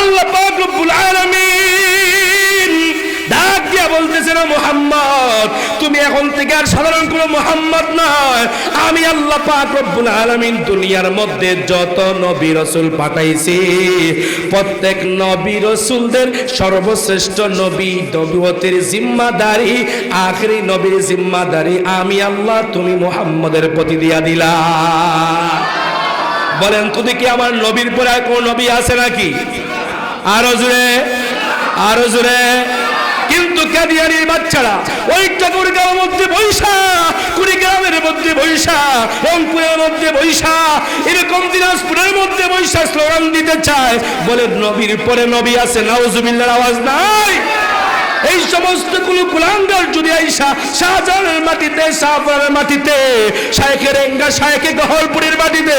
আল্লাহ পাক রব্বুল আলামিন ডাক দিয়া বলতেছেন, মুহাম্মদ তুমি এখন থেকে আর সাধারণ কোনো মুহাম্মদ নয়, আমি আল্লাহ পাক রব্বুল আলামিন দুনিয়ার মধ্যে যত নবী রাসূল পাঠাইছি প্রত্যেক নবী রাসূলদের সর্বশ্রেষ্ঠ নবী নবুয়তের জিম্মাদারি, আখেরি নবীর জিম্মাদারি আমি আল্লাহ তুমি মুহাম্মদের প্রতি দিয়া দিলা। বলেন তো দেখি আমার নবীর পরে আর কোন নবী আছে নাকি? আরো জোরে, আরো জোরে। কিন্তু কাদিয়ানির বাচ্চারা ওই ঠাকুরগাঁওয়ের মধ্যে বৈশা, কুড়িগ্রামের মধ্যে বৈশা, রংপুরের মধ্যে বৈশা, এরকম দিনাজপুরের মধ্যে বৈশা স্লোগান দিতে চায়, বলে নবীর পরে নবী আছে, নাউজুবিল্লাহর আওয়াজ নাই। এই সমস্ত কুলাঙ্গার যদি আইসা শাহজাহানের মাটিতে, শাহপুরের মাটিতে, শায়েখের এঙ্গা, শায়েখে গহরপুরের মাটিতে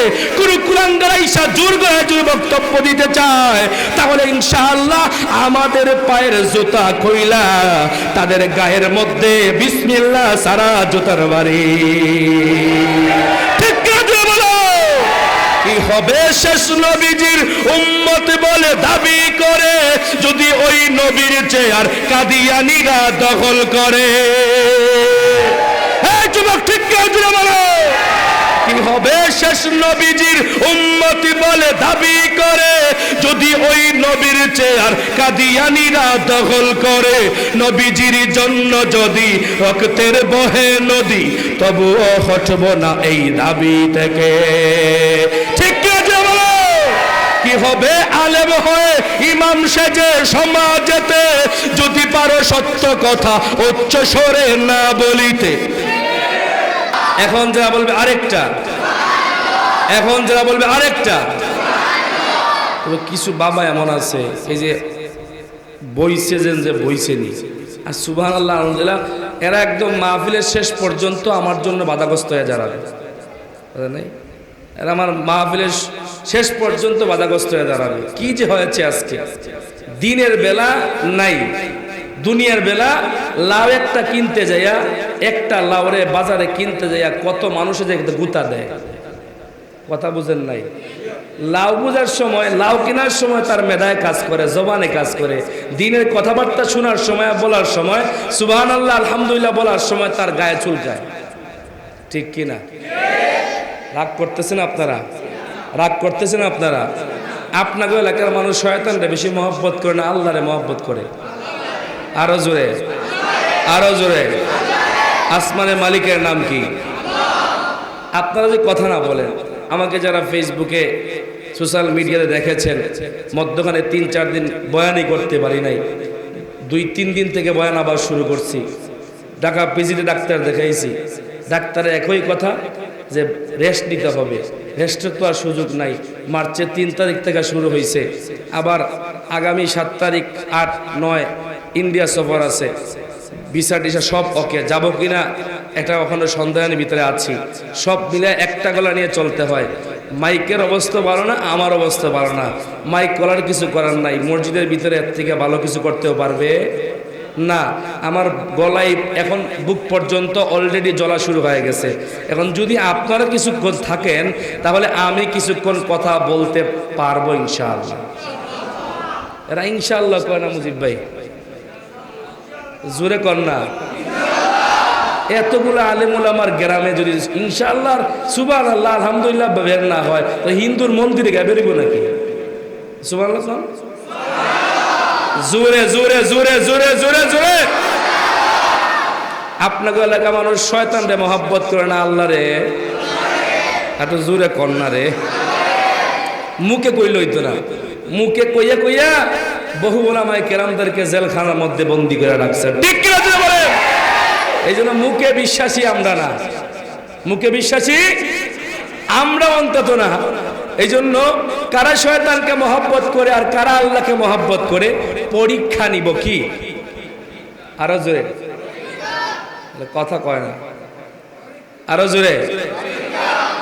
কুলাঙ্গার আইসা জোর করে জোর বক্তব্য দিতে চায়, তাহলে ইনশাআল্লাহ আমাদের পায়ের জুতা কইলা তাদের গায়ের মধ্যে বিসমিল্লাহ সারা জুতার বাড়ি। ঠিক আছে বলো, কি হবে শেষ নবীজির উম্মত বলে দাবি করে যদি ওই নবীর চেয়ার কাদিয়ানীরা দখল করে? এই যুবক ঠিক আছে বলো, কি হবে শেষ নবীজির উম্মত বলে দাবি করে যদি ওই নবীর চেয়ার কাদিয়ানীরা দখল করে? নবীজির জন্য যদি রক্তের বহে নদী তবুও হটব না এই দাবি থেকে। ঠিক আছে বলো, কি হবে আলেম হয়ে ইমাম সেজে সমাজেতে যদি পারো সত্য কথা উচ্চ স্বরে না বলিতে? এখন যারা বলবে আরেকটা, এখন যারা বলবে আরেকটা, তবে কিছু বাবা এমন আছে এই যে বইছে যে বইছে নি, আর সুবহানাল্লাহ আলহামদুলিল্লাহ এরা একদম মাহফিলের শেষ পর্যন্ত আমার জন্য বাধাগ্রস্ত হয়ে দাঁড়াবে। নাই, এরা আমার মাহফিলের শেষ পর্যন্ত বাধাগ্রস্ত হয়ে দাঁড়াবে। কি যে হয়েছে আজকে, দিনের বেলা নাই, দুনিয়ার বেলা লাউ একটা কিনতে যাইয়া, একটা লাউরে বাজারে কিনতে যাইয়া কত মানুষে যে গুতা দেয়। কথা বুঝেন নাই? লাউ বুঝার সময়, লাউ কেনার সময় তার মেধায় কাজ করে, জবানে কাজ করে, দিনের কথাবার্তা শোনার সময়, বলার সময় সুবহানাল্লাহ আলহামদুলিল্লাহ বলার সময় তার গায়ে চুলকায়। ঠিক কিনা? রাগ করতেছেন আপনারা? রাগ করতেছেন আপনারা? আপনাকে এলাকার মানুষ শয়তানরে বেশি মহব্বত করে না আল্লাহরে মহব্বত করে? আরো জোরে, আরো জোরে। আসমানের মালিকের নাম কি? আপনারা যে কথা না বলেন, আমাকে যারা ফেসবুকে সোশ্যাল মিডিয়াতে দেখেছেন, মধ্যখানে 3-4 দিন বয়ানই করতে পারি নাই, 2-3 দিন থেকে বয়ান আবার শুরু করছি। ঢাকা পিজিতে ডাক্তার দেখাইছি, ডাক্তারের একই কথা যে রেস্ট নিতে হবে। রেস্টের তো আর সুযোগ নাই। মার্চের 3 তারিখ থেকে শুরু হয়েছে, আবার আগামী 7 তারিখ, 8, 9 ইন্ডিয়া সফর আছে। ভিসা টিসা সব ওকে, যাবো কিনা এটা ওখানে সন্দেহের ভিতরে আছি। সব মিলে একটা গলা নিয়ে চলতে হয়। মাইকের অবস্থা ভালো না, আমার অবস্থা ভালো না, মাইক করার কিছু করার নাই। মসজিদের ভিতরে এর থেকে ভালো কিছু করতেও পারবে না। আমার গলায় এখন বুক পর্যন্ত অলরেডি জ্বলা শুরু হয়ে গেছে। এখন যদি আপনারা কিছুক্ষণ থাকেন তাহলে আমি কিছুক্ষণ কথা বলতে পারবো ইনশাআল্লাহ। এরা ইনশাআল্লাহ কয় না মুজিব ভাই? জোরে কর না। এতগুলো আলেমুল আমার গ্রামে যদি ইনশাআল্লাহ সুবহানাল্লাহ আলহামদুলিল্লাহ বের না হয় তো হিন্দুর মন্দিরে গিয়ে বেরোব নাকি? সুবহানাল্লাহ, জোরে জোরে জোরে জোরে জোরে জোরে। আপনাকে এলাকা মানুষ শয়তানরে মহব্বত করে না আল্লাহ রে? এত জোরে কর না রে। মুখে কইল হইতো না, মুখে কইয়া কইয়া বহু ওলামায়ে কেরামদেরকে জেলখানার মধ্যে বন্দী করে রাখছে। ঠিক কিনা বলে? এই জন্য মুখে বিশ্বাসী আমরা না, মুখে বিশ্বাসী আমরা অন্তত না। এই জন্য কারা শয়তানকে মহব্বত করে আর কারা আল্লাহকে মহব্বত করে পরীক্ষা নিব। কি? আরো জোরে কথা কয় না, আরো জোরে।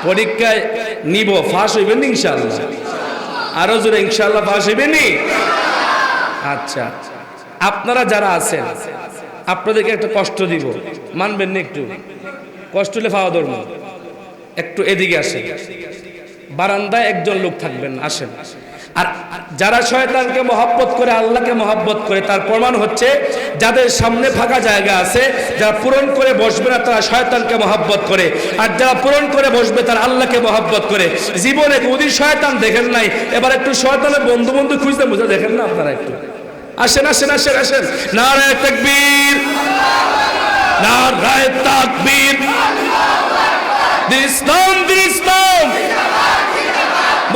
পরীক্ষায় নিব, ফাঁস হইবেন ইনশাআল্লাহ। আরো জোরে ইনশাআল্লাহ ফাঁস হইবেন। আচ্ছা, আপনারা যারা আছেন আপনাদেরকে একটা কষ্ট দিব, মানবেন না? একটু কষ্ট হলে খাওয়া ধরবো। একটু এদিকে আসেন, বারান্দায় একজন লোক থাকবেন, আসেন। আর যারা শয়তানকে মহব্বত করে আল্লাহকে মহব্বত করে তার প্রমাণ হচ্ছে যাদের সামনে ফাঁকা জায়গা আছে, যারা পূরণ করে বসবে না তারা শয়তানকে মহব্বত করে, আর যারা পূরণ করে বসবে তারা আল্লাহকে মহব্বত করে। জীবনে কোনদিন শয়তান দেখেন নাই, এবার একটু শয়তানের বন্ধু বন্ধু খুঁজতে বুঝে দেখেন না আপনারা একটু। আসেন আসেন আসেন আসেন, নারায়ে তাকবীর, নারায়ে তাকবীর, দিন ইসলাম, দিন ইসলাম।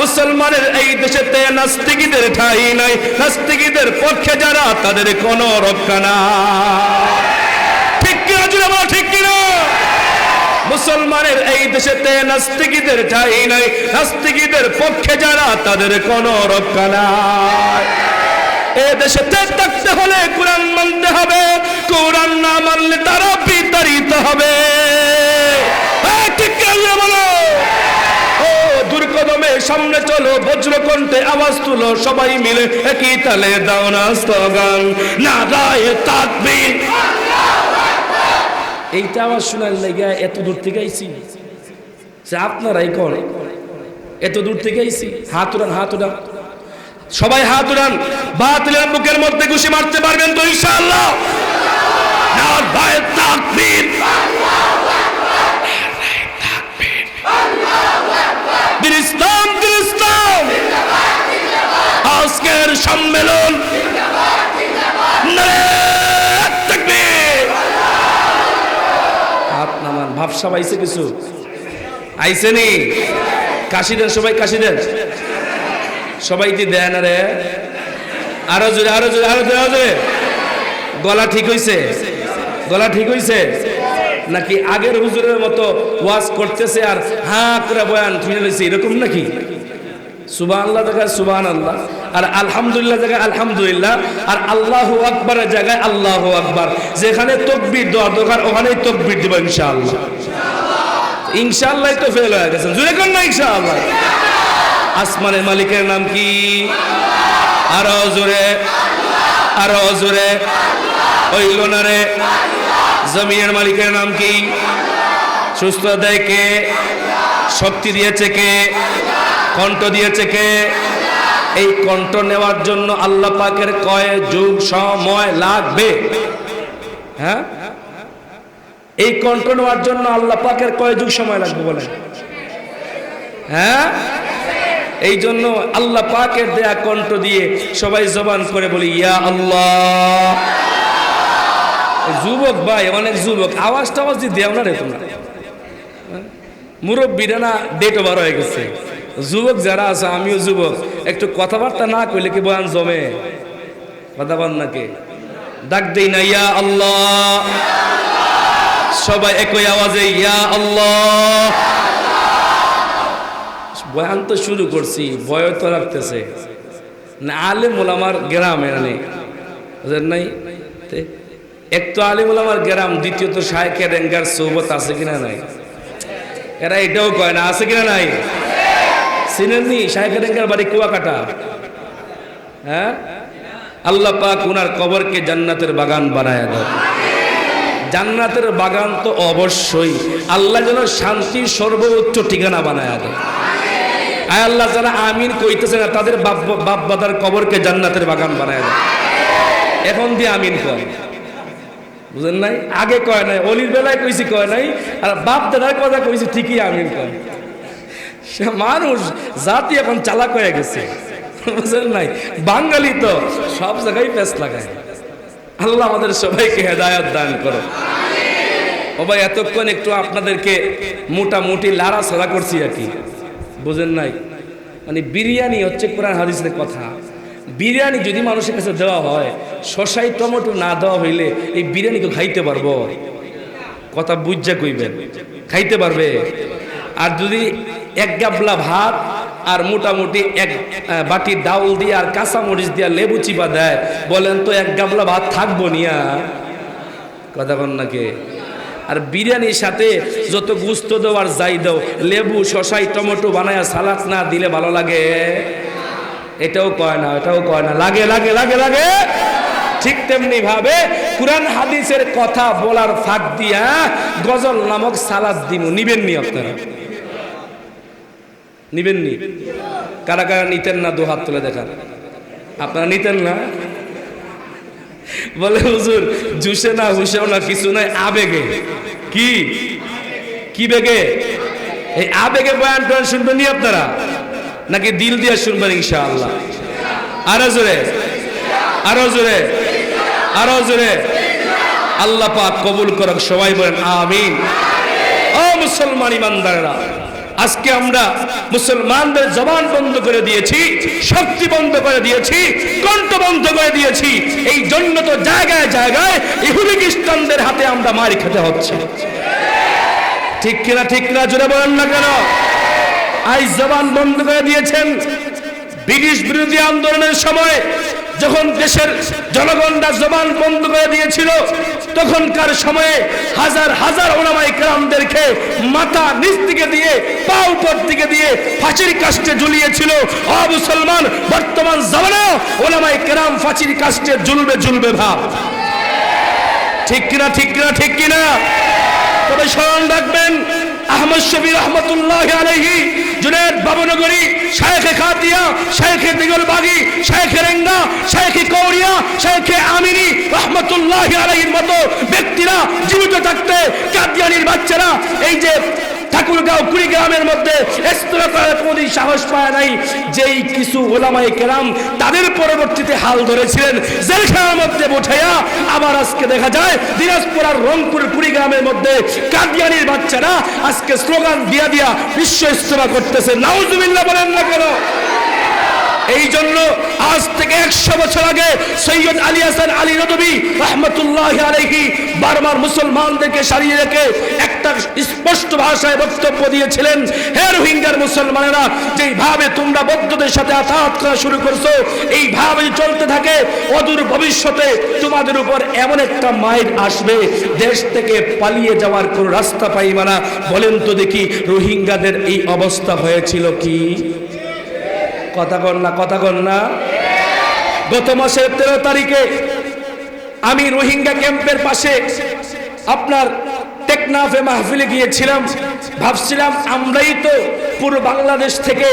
মুসলমানের এই দেশেতে নাস্তিকদের ঠাঁই নাই, নাস্তিকদের পক্ষে যারা তাদের কোনো রক্ষা নাই। ঠিক কিনা জুড়ে বলো, ঠিক কিনা? মুসলমানের এই দেশেতে নাস্তিকদের ঠাঁই নাই, নাস্তিকদের পক্ষে যারা তাদের কোনো রক্ষা নাই। এ দেশেতে থাকতে হলে কোরআন মানতে হবে, কোরআন না মানলে তারা বিতাড়িত হবে। ঠিক কিনা বলো? দুর্কদমে সামনে চলো, বজ্রকণ্ঠে আওয়াজ তুলো, সবাই মিলে একই তালে দাও না স্লোগান, নারায়ে তাকবীর। এইটা আওয়াজ শোনার লেগে এত দূর থেকে আইছি, আপনারাই করে এত দূর থেকে আইছি। হাত উড়ান, হাত উড়ান, সবাই হাত উড়ান। বাতিলের বুকের মধ্যে ঘুষি মারতে পারবেন তো ইনশাআল্লাহ? নারায়ে তাকবীর, ইসলাম, ইসলাম। আজকের সম্মেলন নারায়ে তাকবীর। হাত নামান। ভাবসাব আইছে কিছু আইছে নি? কাশি দেন সবাই, কাশি দেন সবাই। দি দেন রে, আরো জোরে, আরো জোরে, আরো জোরে, আরো জোরে। গলা ঠিক হইছে? গলা ঠিক হইছে নাকি আগের হুজুরের মতো ওয়াজ করতেছে আর হাঁ করে বয়ান শুনে লইছে এরকম নাকি? সুবহানাল্লাহ জায়গায় সুবহানাল্লাহ, আর আলহামদুলিল্লাহ জায়গায় আলহামদুলিল্লাহ, আর আল্লাহু আকবারের জায়গায় আল্লাহু আকবার। যেখানে তাকবীর দেওয়ার দরকার ওখানেই তাকবীর দিব ইনশাআল্লাহ। ইনশাআল্লাহ তো ফেল হয়ে গেছেন, জোরে কোন না ইনশাআল্লাহ। আসমানের মালিকের নাম কি? আরো জোরে, আরো জোরে। হইল না রে? জমিনের মালিকের নাম কি? সুস্থ দেয় কে? শক্তি দিয়েছে কে? কণ্ঠ দিয়েছে কে? এই কণ্ঠ নেওয়ার জন্য আল্লাহ পাকের কয় যুগ সময় লাগবে? হ্যাঁ, এই কণ্ঠ নেওয়ার জন্য আল্লাহ পাকের কয় যুগ সময় লাগবে বলেন? হ্যাঁ, এই জন্য আল্লাহ পাকের দেয়া কণ্ঠ দিয়ে সবাই জবান করে বলি ইয়া আল্লাহ। যুবক ভাই, অনেক যুবক আওয়াজ টাওয়াজ দিয়ে দেও না রে তোমরা। মুরব্বীরা না ডেট ওভার হয়ে গেছে। যুবক যারা আছে, আমিও যুবক, একটু কথাবার্তা না কইলে কি বয়ান জমে? কথা বল নাকি? ডাক দেই না ইয়া আল্লাহ, সবাই একই আওয়াজে ইয়া আল্লাহ। বয়ান তো শুরু করছি, ভয় তো লাগতেছে না। আলেম ওলামার গ্রামে নাই, এক তো আলেম ওলামার গ্রাম, দ্বিতীয়ত শায়েখের রেঙ্গার সোহবত আছে কিনা নাই? এরা এটাও কয় না আছে কিনা নাই? চিনেননি শায়েখের রেঙ্গার বাড়ি কুয়াকাটা? হ্যাঁ, আল্লাহ পাক উনার কবরকে জান্নাতের বাগান বানায় দাও। জান্নাতের বাগান তো অবশ্যই, আল্লাহ যেন শান্তির সর্বোচ্চ ঠিকানা বানায় দেয়। আয় আল্লাহ, যারা আমিন কইতেছে না তাদের বাপ দাদার কবরকে জান্নাতের বাগান বানায় দেয়। এখন দিয়ে আমিন কয়, বুঝেন নাই? আগে কয় নাই, অলির বেলায় কইছি কয় নাই, আর বাপ দাদার কথা কইছি ঠিকই আমিন কয়। সে মানুষ জাতি এখন চালাক হয়ে গেছে, বুঝেন নাই? বাঙালি তো সব জায়গায় পেছ লাগায়। আল্লাহ আমাদের সবাইকে হেদায়েত দান করো। ও ভাই, এতক্ষণ একটু আপনাদেরকে মোটামুটি লাড়াছাড়া করছি আর কি, বুঝেন নাই? মানে বিরিয়ানি হচ্ছে কোরআন হাদিসের কথা। বিরিয়ানি যদি মানুষের কাছে দেওয়া হয়, শসাই টমেটো না দেওয়া হইলে এই বিরিয়ানি তো খাইতে পারবো? কথা বুঝা কইবেন, খাইতে পারবে? আর যদি এক গাবলা ভাত আর মোটামুটি এক বাটি ডাউল দিয়ে আর কাঁচামরিচ দিয়ে লেবু চিপা দেয়, বলেন তো এক গাবলা ভাত থাকবো নিয়া? কথা বল নাকি? আর বিরিয়ানির সাথে যত গুস্ত দাও আর যাই দাও, লেবু শসাই টমেটো বানায়া সালাদ না দিলে ভালো লাগে? এটাও কয় না, এটাও কয় না, লাগে লাগে লাগে লাগে। ঠিক তেমনি ভাবে কুরআন হাদিসের কথা বলার ফাঁক দিয়া গজল নামক সালাদ দিমু, নিবেন নি আপনারা? নিবেন নি? কারা কারা নিতেন না দু হাত তুলে দেখান। আপনারা নিতেন না? বলে হুজুর জুসে না হুসেও না কিছু নাই, আবেগে। কি কি বেগে? এই আবেগে বয়ান টয়ান শুনবেন নি আপনারা, নাকি দিল দিয়ে শুনবেন ইনশাআল্লাহ? আরো জোরে, আরো জোরে, আরো জোরে। আল্লাহ পাক কবুল করুক, সবাই বলেন আমিন। ও মুসলমান ইমানদারেরা, আজকে আমরা মুসলমানদের জবান বন্ধ করে দিয়েছি, শক্তি বন্ধ করে দিয়েছি, কণ্ঠ বন্ধ করে দিয়েছি। এই জন্য তো জায়গায় জায়গায় ইহুদি খ্রিস্টানদের হাতে আমরা মার খেতে হচ্ছে। ঠিক কিনা? ঠিক কিনা? জোরে বলেন না কেন? আজ জবান বন্ধ করে দিয়েছেন। ব্রিটিশ বিরোধী আন্দোলনের সময় যখন দেশের জনগণরা জবান বন্ধ করে দিয়েছিল, তখনকার সময়ে হাজার হাজার ওলামায়ে কেরামদেরকে মাথা নিচ দিকে দিয়ে পা উপর দিকে দিয়ে ফাঁসির কাস্টে ঝুলিয়েছিল। ও মুসলমান, বর্তমান জামানায় ওলামায়ে কেরাম ফাঁসির কাস্টে ঝুলবে ঝুলবে ভাব। ঠিক কিনা? ঠিক কিনা? ঠিক কিনা? তবে স্মরণ রাখবেন, আহমদ শফি রহমতুল্লাহ আলাইহি, জুনায়েদ বাবনগরী, শায়েখে খাতিয়া, শায়েখে দিগলবাগী, শায়েখে রেঙ্গা, শায়েখে কৌরিয়া, শায়েখে আমিনী রহমতুল্লাহ আলাইহির মতো ব্যক্তিরা জীবিত থাকতে কাদিয়ানির বাচ্চারা এই যে ঠাকুরগাঁও কুড়িগ্রামের মধ্যে ইস্তেমা করার কোনদিন সাহস পায় নাই। যেই কিছু ওলামায়ে কেরাম তাদের পরবর্তীতে হাল ধরেছিলেন জেলখানার মধ্যে উঠাইয়া, আবার আজকে দেখা যায় দিনাজপুর আর রংপুর কুড়িগ্রামের মধ্যে কাদিয়ানির বাচ্চারা আজকে স্লোগান দিয়া দিয়া বিশ্ব ইস্তেমা করতেছে। নাউজুবিল্লাহ বলেন না কেন? এই জন্য আজ থেকে 100 বছর আগে সৈয়দ আলী হাসান আলী নদভী রহমতুল্লাহ আলাইহি বারবার মুসলমানদেরকে সারিয়ে রেখে একটা স্পষ্ট ভাষায় বক্তব্য দিয়েছিলেন, হে রোহিঙ্গার মুসলমানেরা, যেইভাবে তোমরা বৌদ্ধদের সাথে আঘাত করা শুরু করছো, এইভাবে চলতে থাকে অদূর ভবিষ্যতে তোমাদের উপর এমন একটা মাইর আসবে, দেশ থেকে পালিয়ে যাওয়ার কোনো রাস্তা পাইবা না। বলেন তো দেখি, রোহিঙ্গাদের এই অবস্থা হয়েছিল কি? কথা কন না, কথা কন না। গত মাসের 13 তারিখে আমি রোহিঙ্গা ক্যাম্পের পাশে আপনার টেকনাফে মাহফিলে গিয়েছিলাম। ভাবছিলাম আমরাই তো পুরো বাংলাদেশ থেকে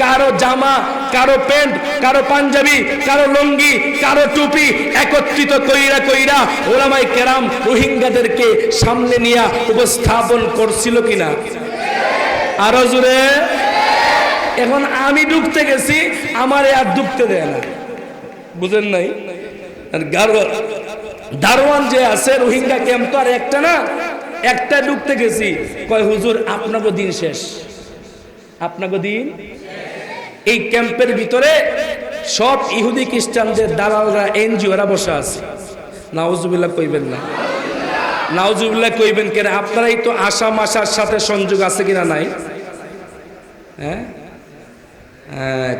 কারো জামা, কারো প্যান্ট, কারো পাঞ্জাবি, কারো লুঙ্গি, কারো টুপি একত্রিত কইরা কইরা ওলামায়ে কেরাম রোহিঙ্গাদেরকে সামনে নিয়ে উপস্থাপন করছিল কিনা? আরো জোরে। এখন আমি ঢুকতে গেছি, আমার আর ঢুকতে দেয় না, বুঝেন নাই? দারোয়ান যে আছে রোহিঙ্গা ক্যাম্প তো আর একটা না, একটা ঢুকতে গেছি, কয় হুজুর আপনাকে দিন শেষ, আপনাকে দিন। এই ক্যাম্পের ভিতরে সব ইহুদি খ্রিস্টানদের দালালরা, এনজিওরা বসে আছে। নাউজুবিল্লাহ কইবেন না, নাউজুবিল্লাহ কইবেন কেন? আপনারাই তো আশা মাশার সাথে সংযোগ আছে কিনা নাই? হ্যাঁ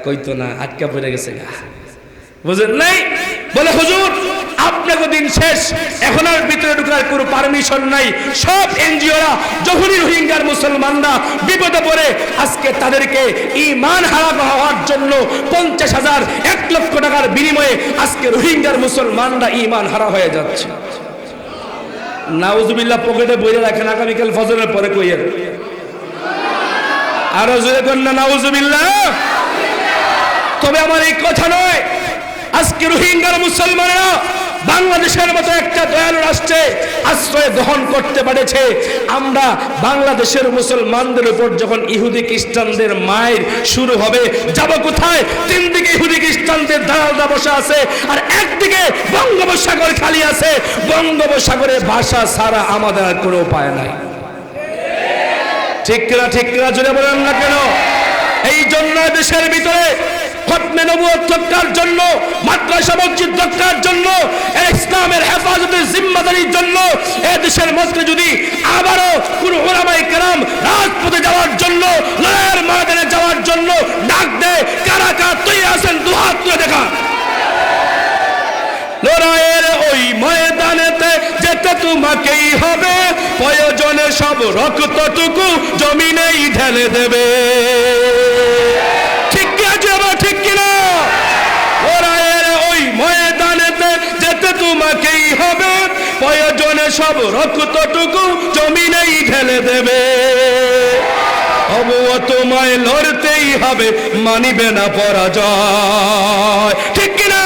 কইতো না, আটকা পড়ে গেছে, বুঝেন নাই? বলে হুজুর আপনাকে দিন শেষ, এখন আর ভিতরে ঢোকার কোনো পারমিশন নাই। সব এনজিওরা যখনই রোহিঙ্গার মুসলমানরা বিপদে পড়ে, আজকে তাদেরকে ঈমান হারা হওয়ার জন্য 50,000 1 লক্ষ টাকার বিনিময়ে আজকে রোহিঙ্গার মুসলমানরা ঈমান হারা হয়ে যাচ্ছে। নাউজুবিল্লাহ পকেটে বইরে রাখেন, আগামীকাল ফজরের পরে কইয়ের। আরো জোরে কর না নাউজুবিল্লাহ। তবে আমার এই কথা নয়, আজকে রোহিঙ্গার মুসলমানেরা বাংলাদেশের মতো একটা দয়ালু রাষ্ট্রে আশ্রয় গ্রহণ করতে পেরেছে। আমরা বাংলাদেশের মুসলমানদের উপর যখন ইহুদি খ্রিস্টানদের মায়ের শুরু হবে, যাব কোথায়? 3 দিকে ইহুদি খ্রিস্টানদের দালালরা বসে আছে, আর একদিকে বঙ্গোপসাগর খালি আছে। বঙ্গোপসাগরে ভাষা ছাড়া আমাদের আর কোনো উপায় নাই। ঠিক কিনা? ঠিক কিনা? জোরে বলেন না কেন? এই জন্য দেশের ভিতরে খতমে নবুয়ত রক্ষার জন্য, মাদ্রাসা মসজিদ রক্ষার জন্য, ইসলামের হেফাজতের জিম্মাদারির জন্য এই দেশের মধ্যে যদি আবারও কোন উলামায়ে কেরাম রাজপথে যাওয়ার জন্য, লড়াইয়ের ময়দানে যাওয়ার জন্য ডাক দেয়, কারা কারা তৈরি আছেন? দুহাত তুলে দেখা। লড়াইয়ের ওই ময়দানেতে যেতে তোমাকেই হবে, প্রয়োজনে সব রক্তটুকু জমিনেই ঢেলে দেবে। ঠিক কি আছে? ঠিক কিনা? লড়াইয়ের ওই ময়দানেতে যেতে তোমাকেই হবে, প্রয়োজনে সব রক্তটুকু জমিনেই ঢেলে দেবে। তবুও তোমায় লড়তেই হবে, মানিবে না পরাজয়, ঠিক কিনা?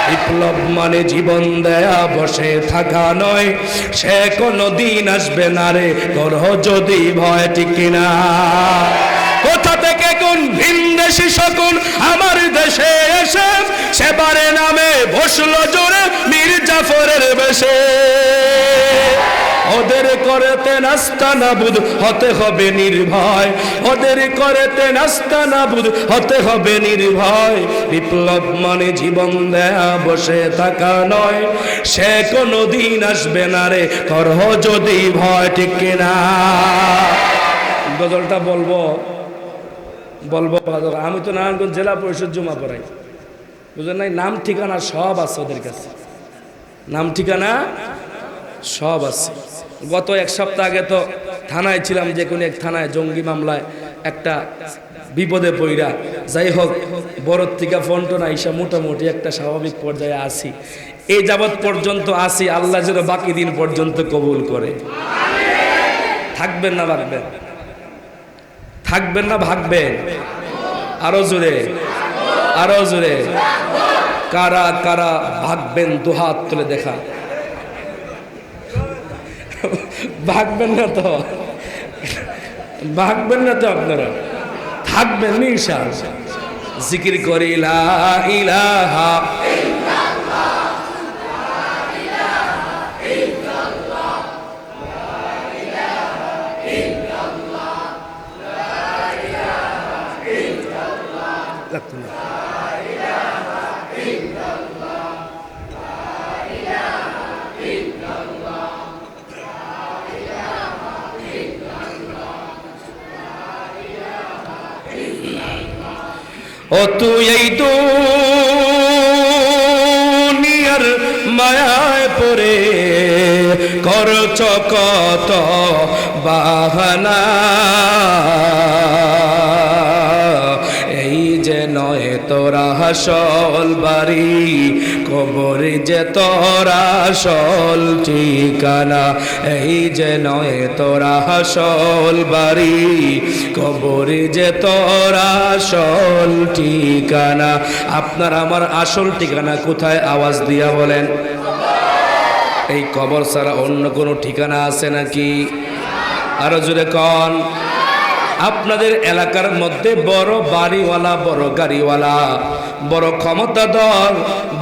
বিপ্লব মানে জীবন দেয়া বসে থাকা নয়, সে কোনো দিন আসবে না রে করহ যদি ভয়, ঠিক কিনা? কোথা থেকে কোন ভিনদেশি শকুন আমার দেশে এসে সেবারে নামে বসলো জোরে মীর জাফরের বেশে। ওদের করেতে নাস্তানাবুদ হতে হবে নির্ভয়, ওদের করেতে নাস্তানাবুদ হতে হবে নির্ভয়। বিপ্লব মানে জীবন দেয়া বসে থাকা নয়, সে কোনো দিন আসবে না রে করহ যদি ভয়, ঠিক কিনা? গজলটা বলবো আমি তো নারায়ণগঞ্জ জেলা পরিষদ জমা পড়াই, বুঝলেন নাই? নাম ঠিকানা সব আছে ওদের কাছে, নাম ঠিকানা সব আছে। গত এক সপ্তাহ আগে তো থানায় ছিলাম, যে কোনো এক থানায় জঙ্গি মামলায় একটা বিপদে পইরা, যাই হোক বড় থেকে ফন্টন আইসা মোটামুটি একটা স্বাভাবিক পর্যায়ে আসি। এই যাবৎ পর্যন্ত আসি, আল্লাহ যেন বাকি দিন পর্যন্ত কবুল করে। থাকবেন না ভাগবেন, থাকবেন না ভাগবেন? আরো জোরে, আরো জোরে। কারা কারা ভাগবেন দুহাত তুলে দেখা। ভাগবেন না তো, ভাগবেন না তো আপনারা, থাকবেন নি ইনশাআল্লাহ। জিকির করি লা ইলাহা ও তুই এই দুনিয়ার মায়ায় পড়ে করছ কত বাহানা, এই যে নয় তোরা আসল বাড়ি, কবর যে তোরা আসল ঠিকানা। এই যে নয় তোরা আসল বাড়ি, কবর যে তোরা আসল ঠিকানা। আপনার আমার আসল ঠিকানা কোথায়? আওয়াজ দিয়া বলেন। এই কবর ছাড়া অন্য কোনো ঠিকানা আছে নাকি? আরো জোরে কন। আপনাদের এলাকার মধ্যে বড় বাড়িওয়ালা, বড় গাড়িওয়ালা, বড় ক্ষমতাধর,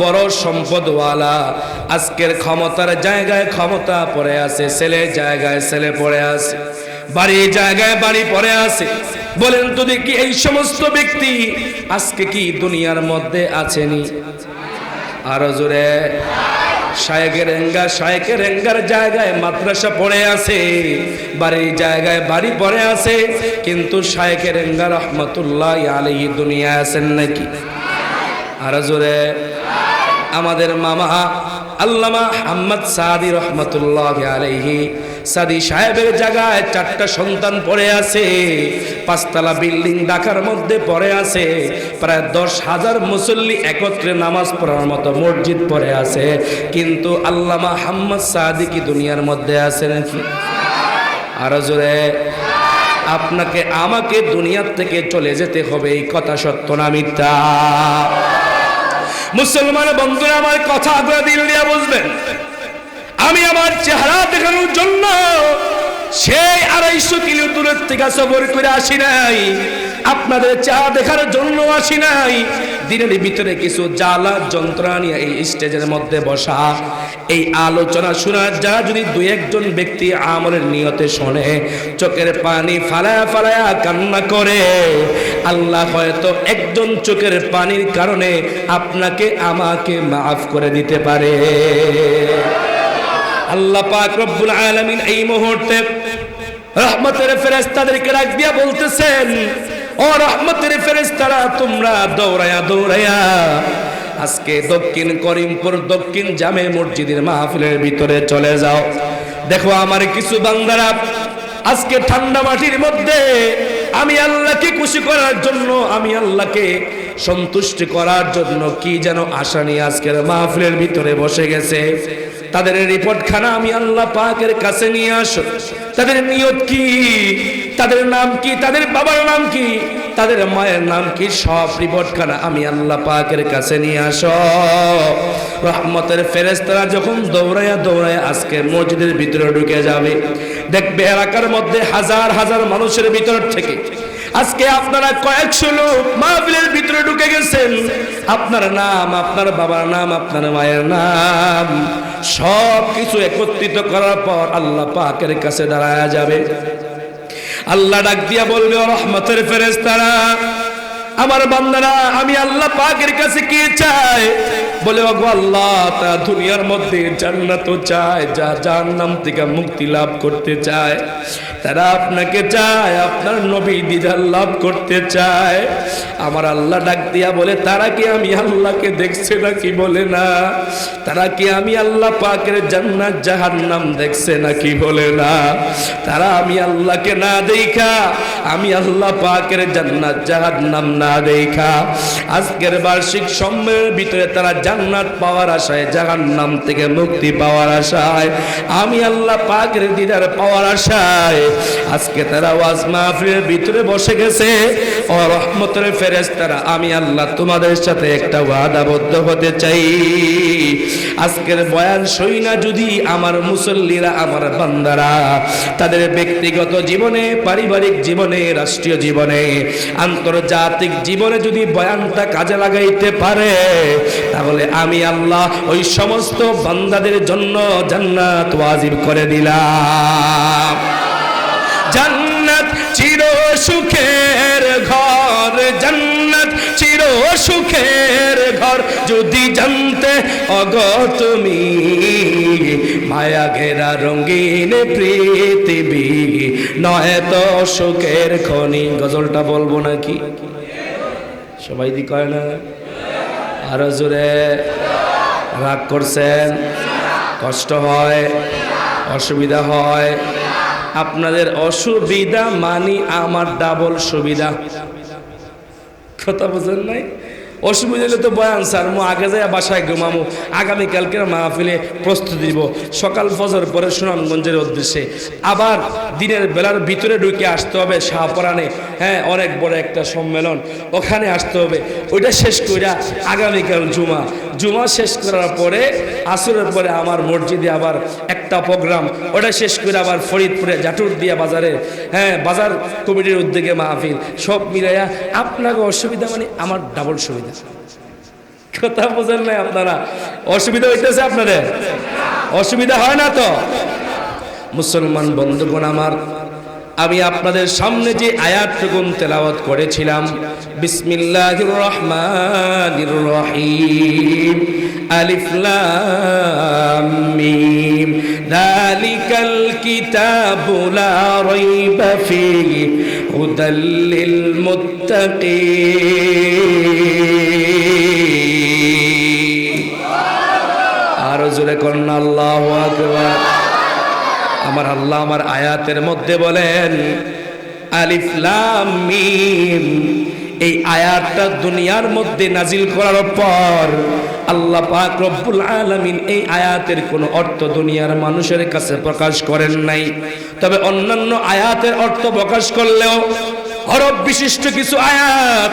বড় সম্পদওয়ালা, আজকের ক্ষমতার জায়গায় ক্ষমতা পড়ে আছে, ছেলের জায়গায় ছেলে পড়ে আছে, বাড়ির জায়গায় বাড়ি পড়ে আছে। বলেন তো দেখি এই সমস্ত ব্যক্তি আজকে কি দুনিয়ার মধ্যে আছেনি? আরো জোরে। শায়েকের রেঙ্গার জায়গায় মাদ্রাসা পড়ে আছে, বাড়ির জায়গায় বাড়ি পড়ে আছে, কিন্তু শায়েকের রেঙ্গা রহমতুল্লাহ আলাইহি দুনিয়ায় আছেন নাকি? আরো জোরে। আমাদের মামা আল্লামা আহমদ সাদি রহমতুল্লাহ আলাইহি, সাদি সাহেবের জায়গায় 4টা সন্তান পড়ে আছে, 5তলা বিল্ডিং ঢাকার মধ্যে পড়ে আছে, প্রায় 10,000 মুসল্লি একত্রে নামাজ পড়ার মতো মসজিদ পড়ে আছে, কিন্তু আল্লামা আহমদ সাদি কি দুনিয়ার মধ্যে আছে নাকি? আরো জোরে। আপনাকে আমাকে দুনিয়ার থেকে চলে যেতে হবে, এই কথা সত্য না মিথ্যা? মুসলমান বন্ধুরা আমার কথা আপনারা দিল দিয়া বুঝবেন। আমি আমার চেহারা দেখানোর জন্য সেই 250 কিলো দূরের থেকে সফর করে আসি নাই, আপনাদের চেহারা দেখার জন্য আসি নাই। দিনের ভিতরে কিছু জ্বালা যন্ত্রণা নিয়ে এই স্টেজের মধ্যে বসা, এই আলোচনা শোনার যারা যদি 2-1 ব্যক্তি আমলের নিয়তে শোনে, চোখের পানি ফালায়া ফালায়া কান্না করে, আল্লাহ হয়তো একজন চোখের পানির কারণে আপনাকে আমাকে মাফ করে দিতে পারে। আল্লাহ পাক রব্বুল আলামিন এই মুহূর্তে রহমতের ফেরেশতাদেরকে ডাক দিয়া বলতেছেন, ও রহমতের ফেরেশতারা, তোমরা দৌড়ায়া দৌড়ায়া আজকে দক্ষিণ করিমপুর দক্ষিণ জামে মসজিদের মাহফিলের ভিতরে চলে যাও। দেখো আমার কিছু বান্দারা আজকে ঠান্ডা মাটির মধ্যে আমি আল্লাহকে খুশি করার জন্য, আমি আল্লাহকে সন্তুষ্ট করার জন্য কি যেন আশা নিয়ে আজকের মাহফিলের ভিতরে বসে গেছে। তাদের রিপোর্ট খানা আমি আল্লাহ পাকের কাছে নিয়ে আসো। তাদের নিয়ত কি? তাদের নাম কি, তাদের বাবার নাম কি, তাদের মায়ের নাম কি, সব রিপোর্টখানা আমি আল্লাহ পাকের কাছে নিয়ে আসো। রহমতের ফেরেশতারা যখন দৌড়াইয়া দৌড়াইয়া আজকে মসজিদের ভিতরে ঢুকে যাবে, দেখবে এলাকার মধ্যে হাজার হাজার মানুষের ভিতর থেকে আজকে আপনারা কয়েকশো লোক মাহফিলের ভিতরে ঢুকে গেছেন। আপনার নাম, আপনার বাবার নাম, আপনার মায়ের নাম সব কিছু একত্রিত করার পর আল্লাহ পাকের কাছে দাঁড়ায়া যাবে। আল্লাহ ডাক দিয়া বলবে, রহমতের ফেরেশতারা, আমার বান্দারা আমি আল্লাহ পাকের কাছে কি চাই? বলে, ওগো আল্লাহ, তা দুনিয়ার মধ্যে জান্নাত চায়, যা জাহান্নাম থেকে মুক্তি লাভ করতে চায়, তারা আপনাকে চায়, আপনার নবী দিদার লাভ করতে চায়। আমার আল্লাহ ডাক দিয়া বলে, তারা কি আমি আল্লাহকে দেখছে নাকি? বলে না। তারা কি আমি আল্লাহ পাকের জান্নাত জাহান্নাম দেখছে নাকি? বলে না। তারা আমি আল্লাহকে না দেখা, আমি আল্লাহ পাকের জান্নাত জাহান্নাম না দেখা আজকের বার্ষিক সম্মেলনের ভিতরে তারা জান্নাত পাওয়ার আশায়, জাহান্নাম থেকে মুক্তি পাওয়ার আশায়, আমি আল্লাহ পাকের দিদার পাওয়ার আশায় আজকে তারা ওয়াজ মাহফিলের ভিতরে বসে গেছে। ও রহমতের ফেরেশতারা, আমি আল্লাহ তোমাদের সাথে একটা ওয়াদাবদ্ধ হতে চাই। আজকের বয়ান শুইনা যদি আমার মুসল্লিরা, আমার বান্দারা তাদের ব্যক্তিগত জীবনে, পারিবারিক জীবনে, রাষ্ট্রীয় জীবনে, আন্তর্জাতিক জীবনে যদি বয়ানটা কাজে লাগাইতে পারে, তাহলে আমি আল্লাহ ওই সমস্ত বান্দাদের জন্য জান্নাত ওয়াজিব করে দিলাম। জান্নাত চির সুখের ঘর, জান্নাত চির সুখের ঘর, যদি জানতে অগো তুমি, মায়া ঘেরা রঙিন পৃথিবী নয় তো সুখের খনি। গজলটা বলবো নাকি? সবাই দি কয় না? আরো জোরে। রাগ করছেন? কষ্ট হয়? অসুবিধা হয়? আপনাদের অসুবিধা মানি আমার ডাবল সুবিধা। কথা বুঝেন নাই? অসুবিধা হলে তো বয়ান স্যার, মু আগে যাই বাসায় ঘুমামু, আগামীকালকে মাহফিলে প্রস্তুতি দিব, সকাল ফজর পরে সুনামগঞ্জের উদ্দেশ্যে, আবার দিনের বেলার ভিতরে ঢুকে আসতে হবে শাহপরানে, হ্যাঁ অনেক বড় একটা সম্মেলন, ওখানে আসতে হবে। ওইটা শেষ করে আগামীকাল জুমা, জুমা শেষ করার পরে আসরের পরে আমার মসজিদে আবার একটা প্রোগ্রাম, ওটা শেষ করে আবার ফরিদপুরে জাটুর দিয়া বাজারে, হ্যাঁ বাজার কমিটির উদ্যোগে মাহফিল, সব মিলাইয়া আপনাকে অসুবিধা মানে আমার ডাবল সুবিধা। কথা বোঝেন নাই আপনারা? অসুবিধা হইতেছে আপনাদের? অসুবিধা হয় না তো? মুসলমান বন্ধুগণ আমার, আমি আপনাদের সামনে যে আয়াতটুকু তেলাওয়াত করেছিলাম, বিসমিল্লাহির রহমানির রহিম, আলিফ লাম মিম, যালিকাল কিতাবু লা রাইবা ফীহি হুদাল লিল মুত্তাকিন। আর জোরে করুন আল্লাহু আকবার। আমার আল্লাহ আমার আয়াতের মধ্যে বলেন আলিফ লাম মিম, এই আয়াতটা দুনিয়ার মধ্যে নাজিল করার পর আল্লাহ পাক রব্বুল আলামিন এই আয়াতের কোনো অর্থ দুনিয়ার মানুষের কাছে প্রকাশ করেন নাই। তবে অন্যান্য আয়াতের অর্থ প্রকাশ করলেও হরফ বিশিষ্ট কিছু আয়াত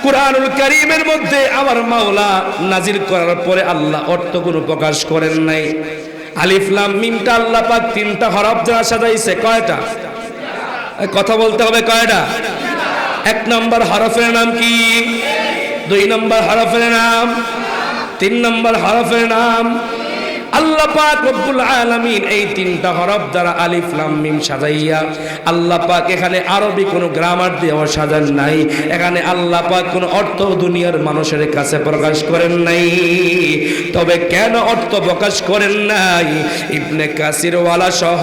কুরআনুল কারীমের মধ্যে আমার মাওলা নাজিল করার পরে আল্লাহ অর্থগুলো প্রকাশ করেন নাই। আলিফ লাম মিমটা আল্লাহ পাক তিনটা হরফ দ্বারা সাজাইছে। কয়টা? কথা বলতে হবে, কয়টা? এক নম্বর হরফের নাম কি? দুই নম্বর হরফের নাম? তিন নম্বর হরফের নাম? আল্লাহ পাক রব্বুল আলামিন এই তিনটা হরফ দ্বারা আলিফ লাম মিম সাজাইয়া, আল্লাহ পাক এখানে আরবি কোনো গ্রামার দিয়েও সাজান নাই, এখানে আল্লাহ পাক কোনো অর্থ দুনিয়ার মানুষের কাছে প্রকাশ করেন নাই। তবে কেন অর্থ প্রকাশ করেন নাই? ইবনে কাসির ওয়ালা সহ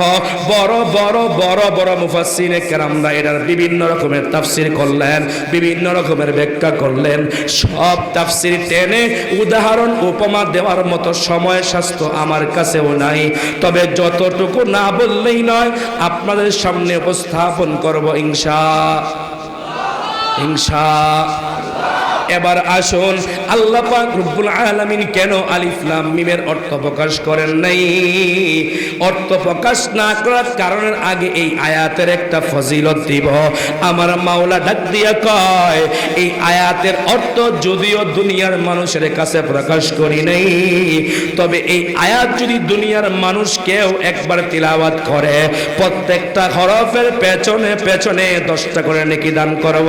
বড় বড় বড় বড় মুফাসসিরে কেরামরা এটার বিভিন্ন রকমের তাফসীর করলেন, বিভিন্ন রকমের ব্যাখ্যা করলেন। সব তাফসীর টেনে উদাহরণ উপমা দেওয়ার মতো সময় স্বাস্থ্য আমার কাছেও নাই। তবে যতটুকু না বললেই নয়, আপনাদের সামনে উপস্থাপন করব ইনশাআল্লাহ। এবার আসুন, আল্লাহ পাক রব্বুল আলামিন কেন আলিফ লাম মিমের অর্থ প্রকাশ করেন নাই? অর্থ প্রকাশ না করার কারণের আগে এই আয়াতের একটা ফজিলত দিব। আমার মাওলা ডাক দিয়া কয়, এই আয়াতের অর্থ যদিও দুনিয়ার মানুষের কাছে প্রকাশ করি নাই, তবে এই আয়াত যদি দুনিয়ার মানুষ কেউ একবার তিলাওয়াত করে, প্রত্যেকটা হরফের পেছনে পেছনে 10টা করে নেকি দান করব।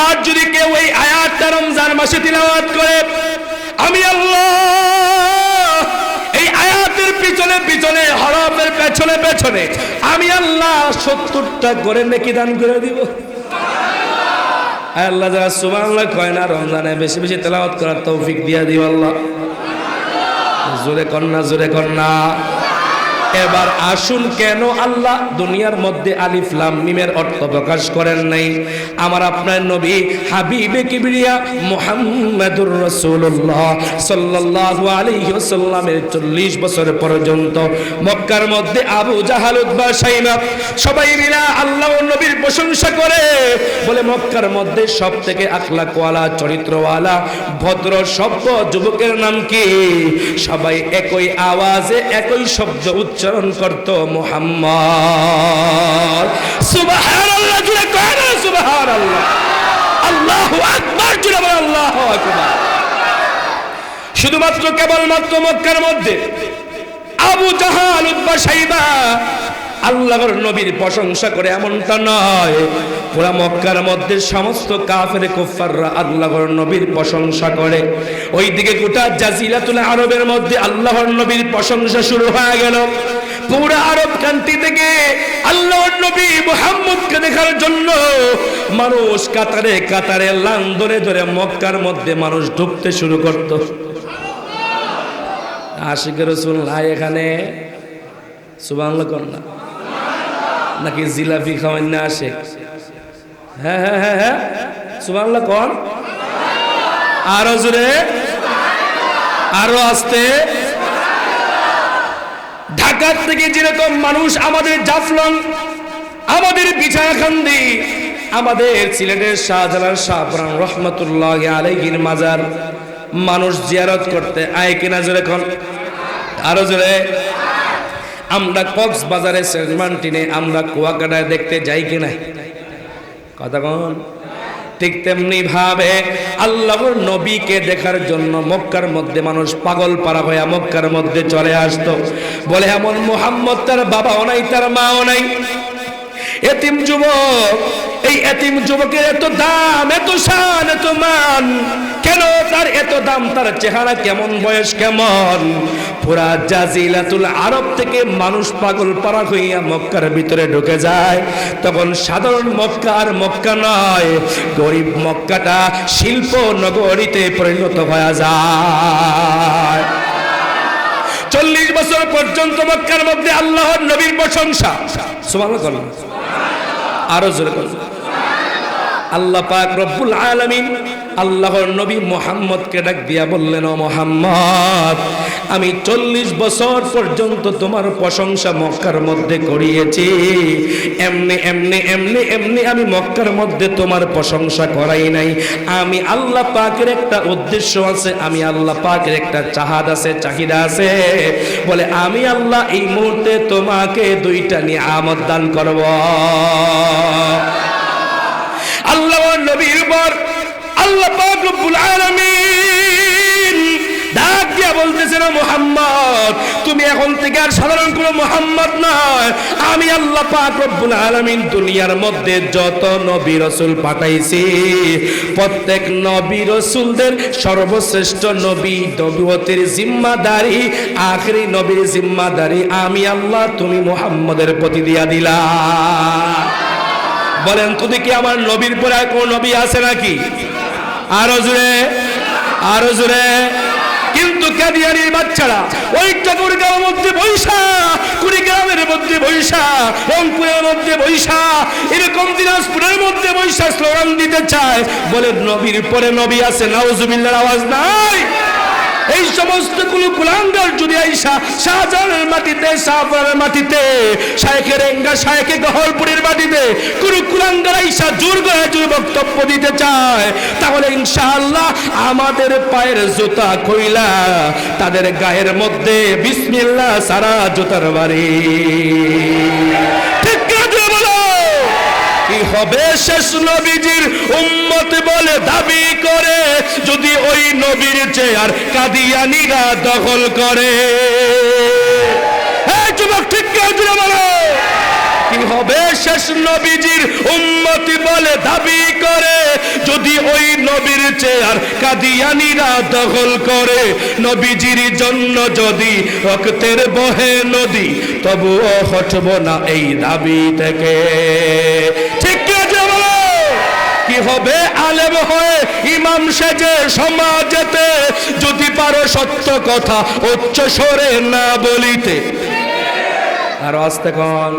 আর যদি কেউ এই আয়াতটা রমজান মাসে তিলাওয়াত করে, আমি আল্লাহ এই আয়াতের পিছনে পিছনে হরফের পেছনে পেছনে আমি আল্লাহ 70টা করে নেকি দান করে দিব। আল্লাহ যারা সুবহানাল্লাহ কয় না, রমজানে বেশি বেশি তেলাওয়াত করার তৌফিক দিয়া দিও আল্লাহ। জোরে কন্যা, জোরে কন্যা। এবার আসুন, কেন আল্লাহ দুনিয়ার মধ্যে আলিফ লাম মিমের অর্থ প্রকাশ করেন নাই? আমার আপনার নবী হাবিবে কিবরিয়া মুহাম্মাদুর রাসূলুল্লাহ সাল্লাল্লাহু আলাইহি ওয়াসাল্লামের 40 বছর পর্যন্ত মক্কার মধ্যে আবু জাহাল, উতবা, শাইবা সবাই মিলে আল্লাহ ও নবীর প্রশংসা করে, বলে মক্কার মধ্যে সবথেকে আখলাকওয়ালা, চরিত্রওয়ালা, ভদ্র সভ্য যুবকের নাম কি? সবাই একই আওয়াজে একই শব্দ উচ্চারণ করত, মুহাম্মদ। সুবহানাল্লাহ, জুড়ে কয় না সুবহানাল্লাহ। আল্লাহু আকবার, জুড়ে বল আল্লাহু আকবার। শুধুমাত্র কেবলমাত্র মক্কার মধ্যে আবু জাহাল, উতবা, শাইবা আল্লাহর নবীর প্রশংসা করে এমনটা নয়, পুরা মক্কার মধ্যে সমস্ত কাফের কুফাররা আল্লাহর নবীর প্রশংসা করে। ওইদিকে গোটা জাজিরাতুল আরবের মধ্যে আল্লাহর নবীর প্রশংসা শুরু হয়ে গেল। পুরা আরব কান্ট্রি থেকে আল্লাহর নবী মুহাম্মদকে দেখার জন্য মানুষ কাতারে কাতারে লাইন ধরে ধরে মক্কার মধ্যে মানুষ ঢুকতে শুরু করত। আশিক রাসূলুল্লাহ এখানে সুবহানাল্লাহ কন্যা নাকি জিলাপি খাওয়ান না আসে? হ্যাঁ হ্যাঁ হ্যাঁ হ্যাঁ, সুবহানাল্লাহ কোন? আরো জোরে, আরো আস্তে। ঢাকা থেকে যেরকম মানুষ আমাদের জাফলং, আমাদের বিছাখান্দি, আমাদের সিলেটের শাহজালাল শাহপুরান রহমতুল্লাহ আলাইহির মাজার মানুষ জিয়ারত করতে আয় কিনা? জোরে কোন? আরো জোরে। আমরা কক্সবাজারে, সেন্টমার্টিনে, আমরা কুয়াকাটায় দেখতে যাই কিনা? কথা কোন? ঠিক তেমনি ভাবে আল্লাহর নবীকে দেখার জন্য মক্কার মধ্যে মানুষ পাগল পারা হয়ে মক্কার মধ্যে চলে আসতো। বলে এমন মুহাম্মদ তার বাবাও নাই, তার মাও নাই, এতিম যুবক। এই এতিম যুবকের এত দাম, এত শান, এত মান কেন? তার এত দাম, তার চেহারা কেমন, বয়স কেমন? পুরা জাজিরাতুল আরব থেকে মানুষ পাগল পারা হইয়া মক্কার ভিতরে ঢুকে যায়। তখন সাধারণ মক্কা আর মক্কা নয়, গরিব মক্কাটা শিল্প নগরীতে পরিণত হয়ে যায়। 40 বছর পর্যন্ত মক্কার মধ্যে আল্লাহর নবীর প্রশংসা। সুবহানাল্লাহ, আরো জোরে বলুন। আল্লাহ পাক রব্বুল আলামিন আল্লাহর নবী মুহাম্মদকে ডাক দিয়া বললেন, ও মুহাম্মদ, আমি 40 বছর পর্যন্ত তোমার প্রশংসা মক্কার মধ্যে করিয়েছি। এমনি এমনি এমনি এমনি আমি মক্কার মধ্যে তোমার প্রশংসা করাই নাই। আমি আল্লাহ পাকের একটা উদ্দেশ্য আছে, আমি আল্লাহ পাকের একটা চাহিদা আছে। বলে আমি আল্লাহ এই মুহূর্তে তোমাকে 2টা নিয়ামত দান করব। আল্লাহর নবীর উপর আল্লাহ পাক রব্বুল আলামিন ডাক দিয়া বলতেছেন, মুহাম্মদ, তুমি এখন থেকে আর সাধারণ কোনো মুহাম্মদ নয়। আমি আল্লাহ পাক রব্বুল আলামিন দুনিয়ার মধ্যে যত নবী রাসূল পাঠাইছি, প্রত্যেক নবী রাসূলদের সর্বশ্রেষ্ঠ নবী নবুয়তের জিম্মাদারি, আখেরি নবীর জিম্মাদারি আমি আল্লাহ তুমি মুহাম্মদের প্রতি দিয়া দিলা। বলেন তো দেখি, আমার নবীর পরে আর কোন নবী আছে নাকি? আরো জোরে, আরো জোরে। কিন্তু কাদিয়ানির বাচ্চারা ওই ঠাকুরগাঁওয়ের মধ্যে বৈশা, কুড়িগ্রামের মধ্যে বৈশা, রংপুরের মধ্যে বৈশা, এরকম দিনাজপুরের মধ্যে বৈশা স্লোগান দিতে চায়। বলে নবীর পরে নবী আছে, নাউজুবিল্লাহর আওয়াজ নাই? এই সমস্ত কুলাঙ্গার যদি আইসা শাহজাহানের মাটিতে, শাহপুরের মাটিতে, শায়েখে রেঙ্গা, শায়েখে গহরপুরের মাটিতে কুলাঙ্গার আইসা জোর করে জোর বক্তব্য দিতে চায়, তাহলে ইনশাআল্লাহ আমাদের পায়ের জুতা কইলা তাদের গায়ের মধ্যে বিসমিল্লাহ সারা জুতার বাড়ি। ঠিক আছে বলো, কি হবে শেষ নবীজির উম্মত বলে দাবি করে যদি ওই নবীর চেয়ার কাদিয়ানীরা দখল করে? এই যুবক ঠিক আছে বলো, কি হবে শেষ নবীজির উম্মত বলে দাবি করে যদি ওই নবীর চেয়ার কাদিয়ানীরা দখল করে? নবীজির জন্য যদি রক্তের বহে নদী, তবুও হটব না এই দাবি থেকে। ঠিক আছে বলো, কি হবে আলেম হয়ে ইমাম সেজে সমাজেতে যদি পারো সত্য কথা উচ্চ স্বরে না বলিতে? আর আস্তে কোন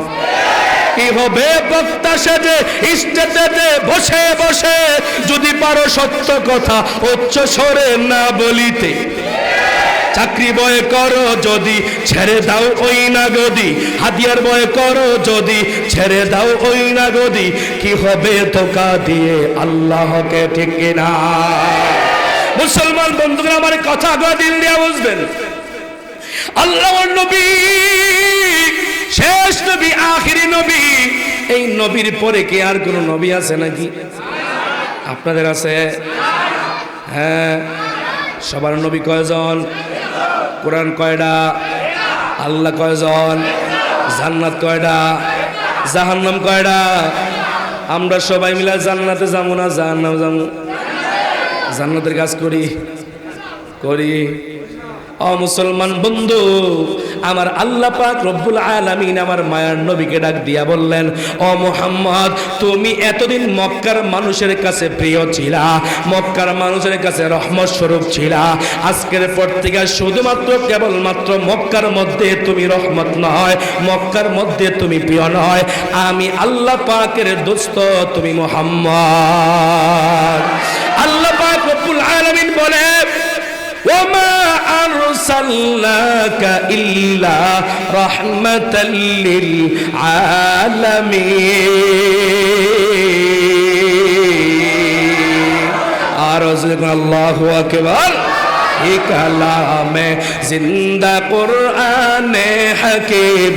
কি হবে বক্তা সেজে স্টেজেতে বসে বসে যদি পারো সত্য কথা উচ্চ স্বরে না বলিতে? চাকরি বয় করো যদি ছেড়ে দাও ওই না গদি, হাদিয়ার বয় করো যদি ছেড়ে দাও ওই না গদি, কি হবে ধোঁকা দিয়ে আল্লাহকে? ঠিক না মুসলমান বন্ধুরা, আমার কথা দিল দিয়ে বুঝবেন। আল্লাহর নবী শেষ নবী, আখিরি নবী। এই নবীর পরে কি আর কোন নবী আছে নাকি? আপনাদের আছে? হ্যাঁ। সবার নবী কয়জন? কোরআন কয়টা? আল্লাহ কয়জন? জান্নাত কয়টা? জাহান্নাম কয়টা? আমরা সবাই মিলে জান্নাতে যাবো না জাহান্নামে যাবো? জান্নাতের কাজ করি করি। ও মুসলমান বন্ধু আমার, আল্লাহ পাক রব্বুল আলামিন আমার মায়ার নবীকে ডাক দিয়া বললেন, ও মুহাম্মদ তুমি এতদিন মক্কার মানুষের কাছে প্রিয় ছিলা, মক্কার মানুষের কাছে রহমত স্বরূপ ছিলা, আজকের পর থেকে শুধুমাত্র কেবলমাত্র মক্কার মধ্যে তুমি রহমত নয়, মক্কার মধ্যে তুমি প্রিয় নয়, আমি আল্লাহ পাকের দোস্ত তুমি মুহাম্মদ। আল্লাহ পাক রব্বুল আলামিন বলে, ওমা আরসালনাকা ইল্লা রাহমাতাল লিল আলামিন। আর আল্লাহু আকবার। কালামে জিন্দা কুরআনে হাকিম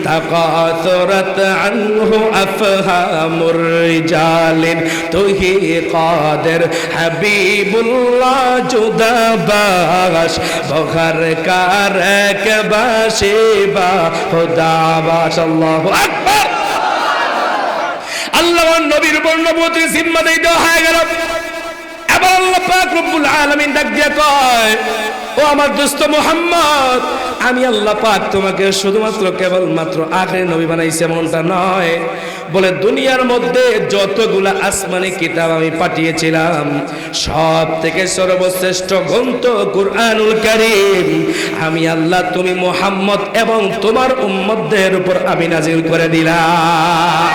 তাকাতুরাত আনহু আফহামুর রিজালিন তুহি কাদের হাবিবুল্লাহ জুদাবাস বখর কার কে বাশিবা খুদাবাস। আল্লাহু আকবার। আল্লাহর নবীর বর্ণবতীর জিম্মা দেওয়া হয়ে গেল। এবার আল্লাহ পাক রব্বুল আলামিন ডাক দিয়া কয়, ও আমার দোস্ত মুহাম্মদ, আমি আল্লাহ পাক তোমাকে শুধুমাত্র কেবলমাত্র আখিরি নবী বানাইছি এমনটা নয়, বলে দুনিয়ার মধ্যে যতগুলা আসমানি কিতাব আমি পাঠিয়েছিলাম সব থেকে সর্বশ্রেষ্ঠ গ্রন্থ কুরআনুল কারীম আমি আল্লাহ তুমি মুহাম্মদ এবং তোমার উম্মতদের উপর আমি নাজিল করে দিলাম।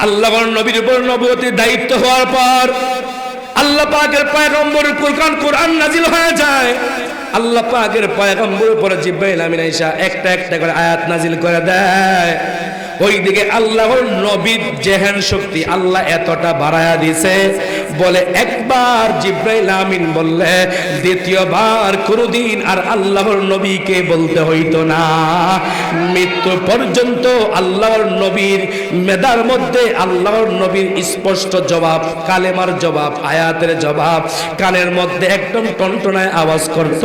আল্লাহর নবীর উপর নবুয়তির দায়িত্ব হওয়ার পর আল্লাহ পাকের পয়গম্বরের কোরআন নাজিল হয়ে যায়। আল্লাহ পাকের পয়গম্বরের উপর জিবরাইল আমিন আয়েশা একটা একটা করে আয়াত নাজিল করে দেয়। ওইদিকে আল্লাহর নবীর জেহেন শক্তি আল্লাহ এতটা বাড়ায়া দিয়েছে, বলে একবার জিবরাইল আমিন বললে দ্বিতীয়বার কোনদিন আর আল্লাহর নবীকে বলতে হইতো না। মৃত্যু পর্যন্ত আল্লাহর নবীর মেধার মধ্যে আল্লাহর নবীর স্পষ্ট জবাব, কালেমার জবাব, আয়াতের জবাব কানের মধ্যে একদম টনটনায় আওয়াজ করত।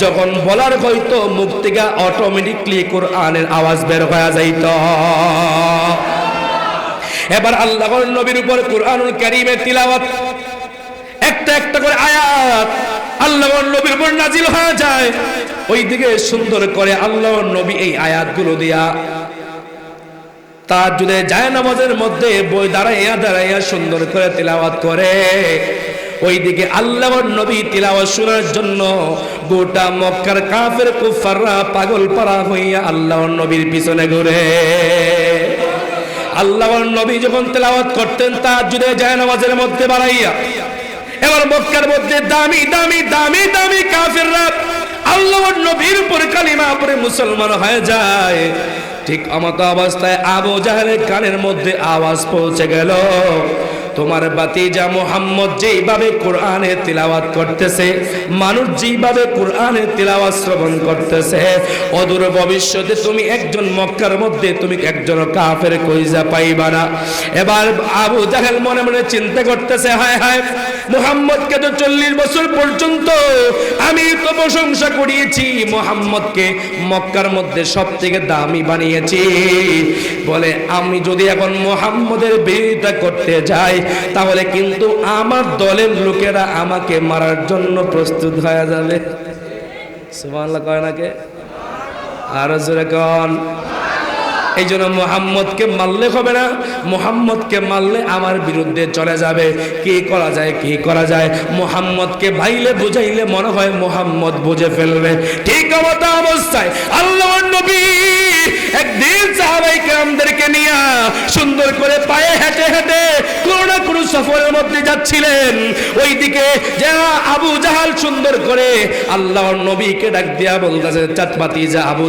যখন বলার হইতো মুখ থেকে অটোমেটিকলি কোরআনের আওয়াজ বের হয়ে যাইত। এবার আল্লাহর নবীর উপর কোরআনুল কারীমের তিলাওয়াত একটা একটা করে আয়াত আল্লাহর নবীর উপর নাজিল হয়ে যায়। ওইদিকে সুন্দর করে আল্লাহর নবী এই আয়াতগুলো দিয়া তাহাজ্জুদে জায়নামাজের মধ্যে বই দাঁড়াইয়া দাঁড়াইয়া সুন্দর করে তিলাওয়াত করে। ওইদিকে আল্লাহর নবী তিলাওয়াত শোনার জন্য গোটা মক্কার কাফের কুফাররা পাগল পারা হইয়া আল্লাহর নবীর পিছনে ঘুরে। আল্লাহর নবী যখন তেলাওয়াত করতেন তাহাজ্জুদে জায়নামাজের মধ্যে বাড়াইয়া, এবার মক্কার মধ্যে দামি দামি দামি দামি কাফেররা আল্লাহর নবীর উপর কালিমা পড়ে মুসলমান হয়ে যায়। ঠিক আমত অবস্থায় আবু জাহেলের কানের মধ্যে আওয়াজ পৌঁছে গেল, তোমার ভাতিজা মুহাম্মদ যেইভাবে কোরআনের তিলাওয়াত করতেছে, মানুষ যেইভাবে কোরআনের তিলাওয়াত শ্রবণ করতেছে, অদূর ভবিষ্যতে তুমি একজন মক্কার মধ্যে তুমি একজন কাফের কইজা পাইবা না। এবার আবু জাহেল মনে মনে চিন্তা করতেছে, হায় হায়, মুহাম্মদকে তো 40 বছর পর্যন্ত আমি তো প্রশংসা করিয়েছি, মুহাম্মদকে মক্কার মধ্যে সবথেকে দামি বানিয়েছি, বলে আমি যদি এখন মুহাম্মদের বিরোধিতা করতে যাই তাহলে কিন্তু আমার দলের লোকেরা আমাকে মারার জন্য প্রস্তুত হয়ে যাবে। সুবহানাল্লাহ কয় নাকি? আর জোরে কোন। এই জন্য মুহাম্মদকে মারলে হবে না, মুহাম্মদকে মারলে আমার বিরুদ্ধে চলে যাবে। কি করা যায়, কি করা যায়? মুহাম্মদকে ভাইলে বুঝাইলে মনে হয় মুহাম্মদ বুঝে ফেলবে। ঠিক অবস্থায় আল্লাহর নবী একদিন সাহাবায়ে কেরামদেরকে নিয়ে সুন্দর করে পায়ে হেঁটে হেঁটে কোনো না কোনো সফরের মধ্যে যাচ্ছিলেন। ওইদিকে যারা আবু জাহাল সুন্দর করে আল্লাহর নবীকে ডাক দিয়া বলতেছে, ভাতিজা আবু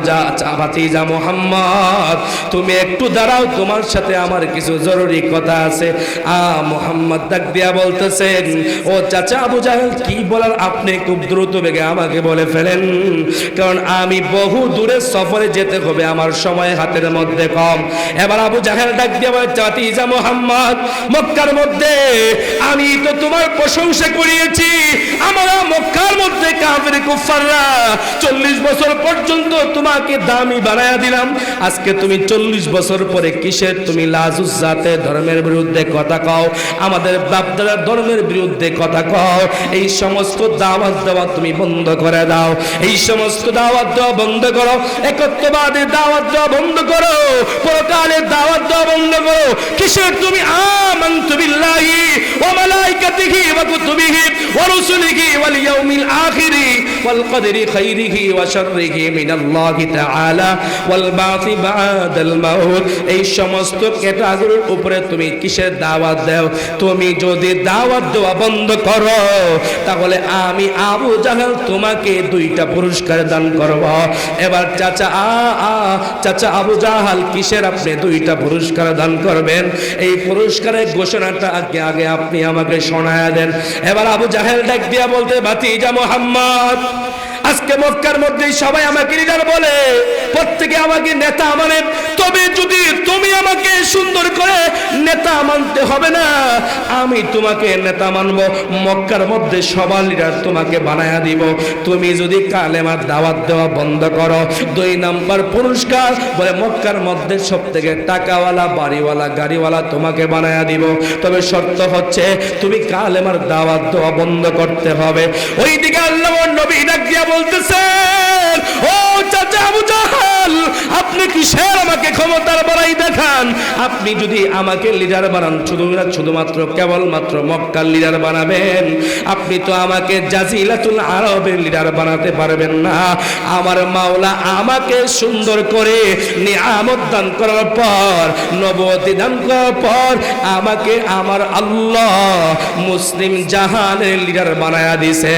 ভাতিজা মুহাম্মদ, তুমি একটু দাঁড়াও, তোমার সাথে আমার কিছু জরুরি কথা আছে। মুহাম্মদ ডাক দিয়া বলতেছেন, ও চাচা আবু জাহেল, কি বলার আপনি খুব দ্রুত বেগে আমাকে বলে ফেলেন, কারণ আমি বহু দূরে সফরে যেতে হবে, আমার সময় হাতের মধ্যে কম। এবার আবু জাহেল ডাক দিয়া বলে, ভাতিজা মুহাম্মদ, মক্কার মধ্যে আমি তো তোমার প্রশংসা করিয়েছি, আমরা মক্কার মধ্যে কাফের কুফাররা 40 বছর পর্যন্ত তোমাকে দামি বানায়া দিলাম, আজকে তুমি 40 বছর পরে কিসের তুমি লাজুজ্জাতে ধর্মের বিরুদ্ধে কথা কও, আমাদের বাপদাদার ধর্মের বিরুদ্ধে কথা কও। এই সমস্ত দাওয়াত দেওয়া তুমি বন্ধ করে দাও, এই সমস্ত দাওয়াত দেওয়া বন্ধ করো, একত্ববাদের দাওয়াত দেওয়া বন্ধ করো, পরকালের দাওয়াত দেওয়া বন্ধ করো। কিসের তুমি আমানতু বিল্লাহি ওয়া মালাইকাতিহি ওয়া কুতুবিহি ওয়া রুসুলিহি ওয়াল ইয়াউমিল আখিরি ওয়াল কদরি খাইরিহি ওয়া শাররিহি মিনাল্লাহি তাআলা ওয়াল বা'থি বা'দাল মাউত, এই সমস্ত ক্যাটাগরির উপরে তুমি কিসের দাওয়াত দাও? তুমি যদি দাওয়াত দেওয়া বন্ধ করো তাহলে আমি আবু জাহেল তোমাকে 2টা পুরস্কার দান করব। এবার চাচা আবু জাহেল, কিসের আপনি 2টা পুরস্কার দান করবেন? এই পুরস্কারের ঘোষণাটা আগে আপনি আমাকে শোনায়া দেন। এবার আবু জাহেল ডাক দিয়া বলতে, ভাতিজা মুহাম্মদ, আজকে মক্কার মধ্যে সবাই আমাকে লিডার বলে, প্রত্যেকে আমাকে নেতা মানে, তবে যদি তুমি আমাকে সুন্দর করে নেতা মানতে হবে না, আমি তোমাকে নেতা মানব, মক্কার মধ্যে সবার লিডার তোমাকে বানায়া দিব। তুমি যদি কালেমার দাওয়াত দেওয়া বন্ধ করো, 2 নাম্বার পুরস্কার বলে মক্কার মধ্যে সবথেকে টাকাওয়ালা বাড়িওয়ালা গাড়িওয়ালা তোমাকে বানায়া দিব, তবে শর্ত হচ্ছে তুমি কালেমার দাওয়াত দেওয়া বন্ধ করতে হবে। ওইদিকে আল্লাহর নবী ডাক দিয়া বলতেছেন, ও চাচা আবু জাহেল, আপনি কিসের আমাকে ক্ষমতার বড়াই দেখান? আপনি যদি আমাকে লিডার বানান, শুধুমাত্র কেবলমাত্র মক্কার লিডার বানাবেন, আপনি তো আমাকে জাজিলাতুল আরবের লিডার বানাতে পারবেন না। আমার মাওলা আমাকে সুন্দর করে নিয়ামত দান করার পর, নবুয়ত দান করার পর আমাকে আমার আল্লাহ মুসলিম জাহানের লিডার বানায়া দিছে।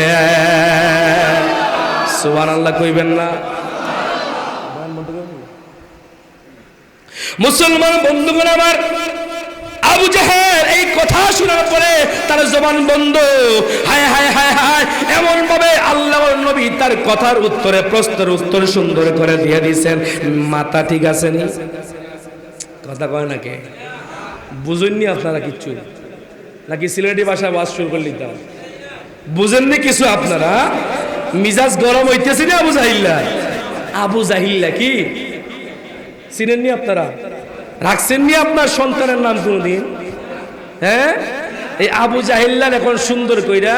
সুবহানাল্লাহ কইবেন না? মুসলমান বন্ধুগণ আমার, আবু জাহেল এই কথা শোনার পরে তার জবান বন্ধ। হায় হায় হায় হায়, এমন ভাবে আল্লাহর নবী তার কথার উত্তরে প্রশ্নের উত্তর সুন্দর করে দিয়ে দিয়েছেন। মাথা ঠিক আছে নি? কথা কয় নাকি? বুঝেননি আপনারা কিচ্ছু? নাকি সিলেটি ভাষা ওয়াজ শুরু করে নিতাম? বুঝেননি কিছু আপনারা? মিজাজ গরম হইতেছে না আবু জাহিল্লা? আবু জাহিল্লা কি চিনেননি আপনারা? রাখছেননি আপনার সন্তানের নাম কোনদিন? হ্যাঁ, এই আবু জাহিল্লার এখন সুন্দর কইরা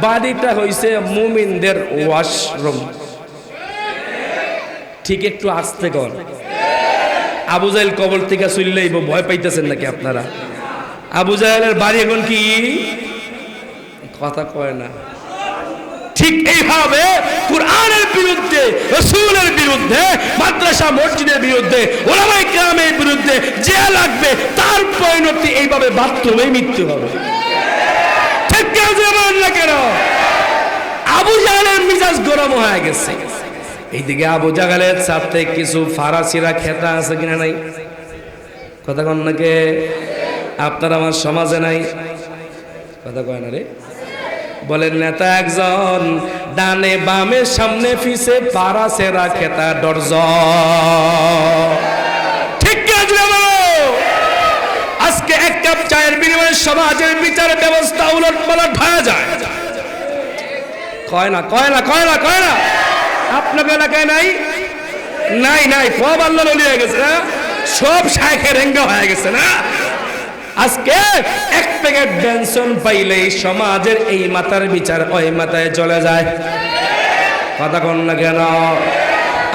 বাড়িটা হইছে মুমিনদের ওয়াশরুম। ঠিক একটু আস্তে কর। আবু জাহেল কবর থেকে চললেই ভয় পাইতেছেন নাকি আপনারা? আবু জাহেলের বাড়ি এখন কি? কথা কয় না। ঠিক এইভাবে কুরআনের বিরুদ্ধে, রাসূলের বিরুদ্ধে, মাদ্রাসা মসজিদের বিরুদ্ধে, উলামায়ে কেরামের বিরুদ্ধে যে লাগবে তার পরিণতি এইভাবে বাথরুমে মৃত্যু হবে। ঠিক আছে? না কেন? আবু জাহেলের মিজাজ গরম হয়ে গেছে। এইদিকে আবু জাহেলের সাথে কিছু ফারাসিরা খেতা আছে কিনা নাই? কথা কন নাকি? আপনার আমার সমাজে নাই? কথা কয় না রে? বলেন নেতা একজন, ডানে বামে সামনে পিছে ফারাসেরা খেতা ডরজন। ঠিক আছে বলো? আজকে এক কাপ চায়ের বিনিময়ে সমাজের বিচার ব্যবস্থা উলটপালট হয়ে যায়। কয় না কয় না কয় না কয় না? আপনাকে এলাকায় নাই? নাই নাই, সব আল্লাহ হয়ে গেছে না, সব শায়েখের রেঙ্গা হয়ে গেছে না। আজকে এক প্যাকেট বেনসন পাইলেই সমাজের এই মাথার বিচার ওই মাথায় চলে যায়। কথা কন না কেন?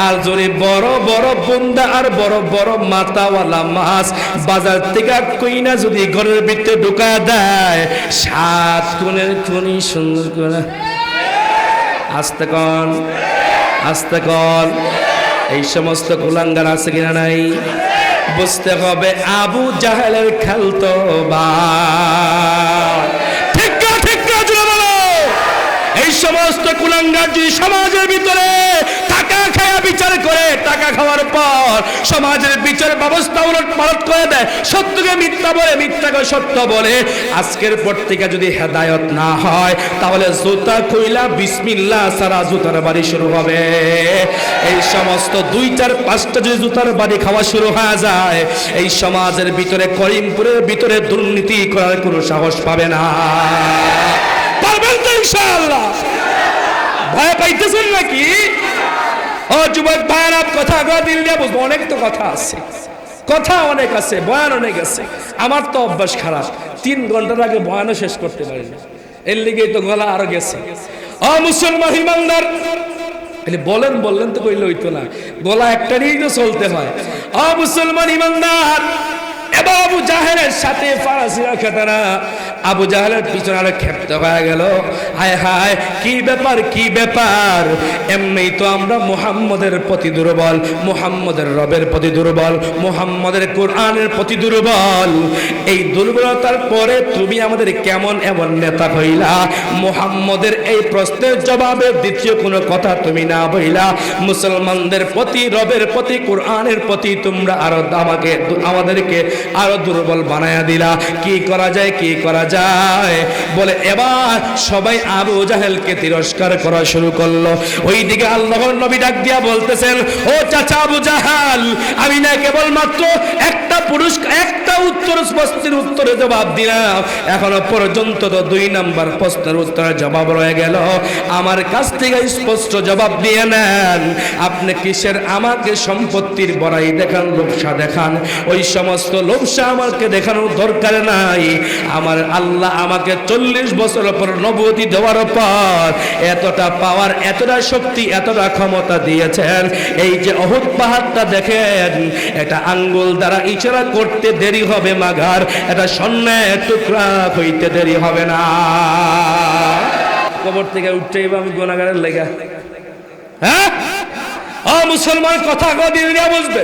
আর যদি বড় বড় বুন্দা আর বড় বড় মাথাওয়ালা মাছ বাজার থেকে কইনা যদি ঘরের ভিতরে ঢুকা দেয়, সাত কোণের খনি সুন্দর করে আস্তে কন আস্তে কন। এই সমস্ত কুলাঙ্গার আছে কিনা নাই? বুঝতে হবে আবু জাহেলের খালতো ভাই। ঠিক ঠিক বলো? এই সমস্ত কুলাঙ্গার যদি সমাজের ভিতরে টাকা খায়া বিচার করে, টাকা খাওয়ার পর সমাজের বিচার ব্যবস্থা উলটপালট করে দেয়, সত্যকে মিথ্যা বলে মিথ্যাকে সত্য বলে, আজকের পর থেকে যদি হেদায়ত না হয় তাহলে জুতা কইলা বিসমিল্লাহ সারা জুতার বাড়ি শুরু হবে। এই সমস্ত 2, 4, 5টা যদি জুতার বাড়ি খাওয়া শুরু হয়ে যায়, এই সমাজের ভিতরে করিমপুরের ভিতরে দুর্নীতি করার কোনো সাহস পাবে না। পারবেন তো ইনশাআল্লাহ? ভয় পাইতেছেন নাকি? ও যুবক ভাইরা, কথা দিল দিয়ে বুঝবো। অনেক তো কথা আছে, কথা অনেক আছে, বয়ান অনেক আছে। আমার তো অভ্যাস খারাপ, 3 ঘন্টার আগে বয়ানও শেষ করতে পারি না, এর লিগেই তো গলা আরো গেছে। ও মুসলমান ইমানদার, বলেন বললেন তো কইলে হইতো না, গলা একটা নিয়েই তো চলতে হয়। ও মুসলমান ইমানদার, এবার আবু জাহেলের সাথে ফারাসিরা খেতারা আবু জাহেলের পিছনে আরো খেপতে হয়ে গেল। হায় হায়, কি ব্যাপার কি ব্যাপার? এমনি তো আমরা মুহাম্মদের প্রতি দুর্বল, মুহাম্মদের রবের প্রতি দুর্বল, মুহাম্মদের কোরআনের প্রতি দুর্বল। এই দুর্বলতার পরে তুমি আমাদের কেমন এমন নেতা হইলা? মুহাম্মদের এই প্রশ্নের জবাবে দ্বিতীয় কোনো কথা তুমি না বইলা মুসলমানদের প্রতি, রবের প্রতি, কোরআনের প্রতি তোমরা আরো আমাদেরকে আরো দুর্বল বানায়া দিলা। কি করা যায় কি করা যায়? বলে এবার সবাই আবু জাহেলকে তিরস্কার করা শুরু করলো। ওইদিকে আল্লাহর নবী ডাক দিয়া বলতেছেন, ও চাচা আবু জাহেল, আমি না কেবলমাত্র একটা প্রশ্নের উত্তরে জবাব দিলাম, এখনো পর্যন্ত তো 2 নাম্বার প্রশ্নের উত্তরে জবাব রয়ে গেল। আমার কাছ থেকে স্পষ্ট জবাব দিয়ে নেন। আপনি কিসের আমাকে সম্পত্তির বড়াই দেখান, লোভসা দেখান? ওই সমস্ত লোভসা আমাকে দেখানোর দরকার নাই। আমার আল্লাহ আমাকে 40 বছর পর নবুয়তি দেওয়ার পর এতটা পাওয়ার, এতটা শক্তি, এতটা ক্ষমতা দিয়েছেন। এই যে অহুদ পাহাড়টা দেখেন, এটা আঙ্গুল দ্বারা ইশারা করতে দেরি হবে মাগার, এটা স্বর্ণের টুকরা হইতে দেরি হবে না। কবর থেকে উঠতে আমি গুনাহগারের লেগা, হ্যাঁ? ও মুসলমান, কথা দিন বুঝবে।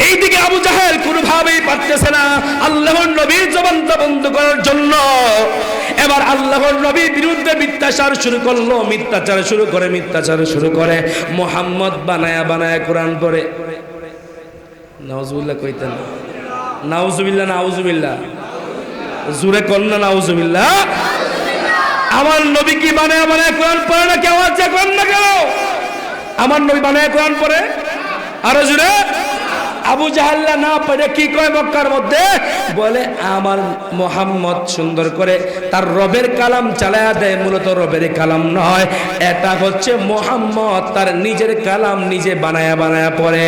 এইদিকে আবু জাহেল কোনোভাবেই পারতেছে না আল্লাহর নবীর জবানটা বন্ধ করার জন্য। এবার আল্লাহর নবীর বিরুদ্ধে মিথ্যাচার শুরু করে মুহাম্মদ বানায়া কোরআন পড়ে। নাউজুবিল্লাহ কইতেন, নাউজুবিল্লাহ নাউজুবিল্লাহ, জোরে কন্না নাউজুবিল্লাহ। আমার নবী কি বানায়া কোরআন পড়ে না? কেউ আছে কোরআন না কেন? আমার নবী বানায়া কোরআন পড়ে। আরো জোরে। আবু জাহেল না পড়ে কি কয় মক্কার মধ্যে? বলে আমার মুহাম্মদ সুন্দর করে তার রবের কালাম চালায়া দেয়। মূলত রবের কালাম নয়, এটা হচ্ছে মুহাম্মদ তার নিজের কালাম নিজে বানায়া পড়ে।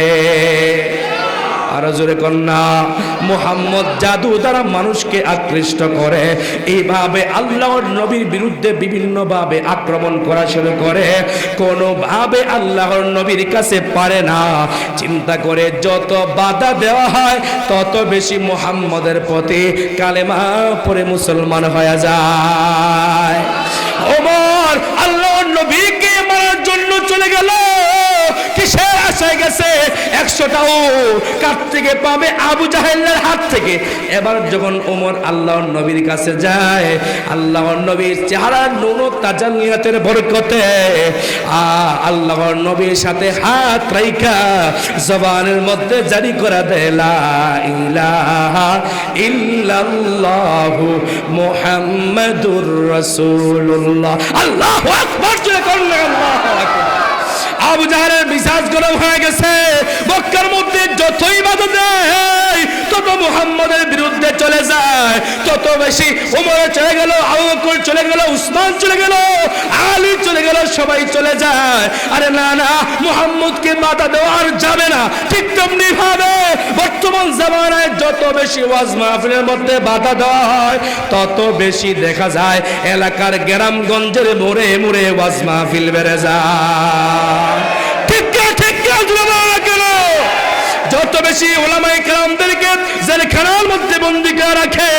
আরো জোরে কন্যা। মুহাম্মদ জাদু দ্বারা মানুষকে আকৃষ্ট করে। এইভাবে আল্লাহর নবীর বিরুদ্ধে বিভিন্ন ভাবে আক্রমণ করা শুরু করে। কোনোভাবে আল্লাহর নবীর কাছে পারে না। চিন্তা করে যত বাধা দেওয়া হয় তত বেশি মুহাম্মদের প্রতি কালেমা পড়ে মুসলমান হয়ে যায়। ওমর আল্লাহর নবীকে মারার জন্য চলে গেল। কিসের আশায় গেছে? 100টা উট কাছ থেকে পাবে আবু জাহেলের হাত থেকে। এবার যখন ওমর আল্লাহর নবীর কাছে যায়, আল্লাহর নবীর চেহারার নূর তাজাল্লিয়াতের বরকতে আল্লাহর নবীর সাথে হাত রাইখা জবানের মধ্যে জারি করে দেয় লা ইলাহা ইল্লাল্লাহু মুহাম্মাদুর রাসূলুল্লাহ। আল্লাহু আকবার জোরে করলে আল্লাহু আকবার। আবু জাহেলের মিজাজ গরম হয়ে গেছে। মক্কার মধ্যে যতই বাধা দেয় তত মুহাম্মদের বিরুদ্ধে চলে যায়, তত বেশি ওমর চলে গেল, আবু বকর চলে গেল, উসমান চলে গেল, আলী চলে গেল, সবাই চলে যায়। আরে না না, মুহাম্মদকে বাধা দেওয়ার যাবে না। ঠিক তেমনি ভাবে বর্তমান জামানায় যত বেশি ওয়াজ মাহফিলের মধ্যে বাধা দেওয়া হয় তত বেশি দেখা যায় এলাকার গ্রামগঞ্জের মোড়ে মোড়ে ওয়াজ মাহফিল বেড়ে যায়। যত বেশি উলামায়ে কেরামদেরকে জেলখানার মধ্যে বন্দী করে রাখে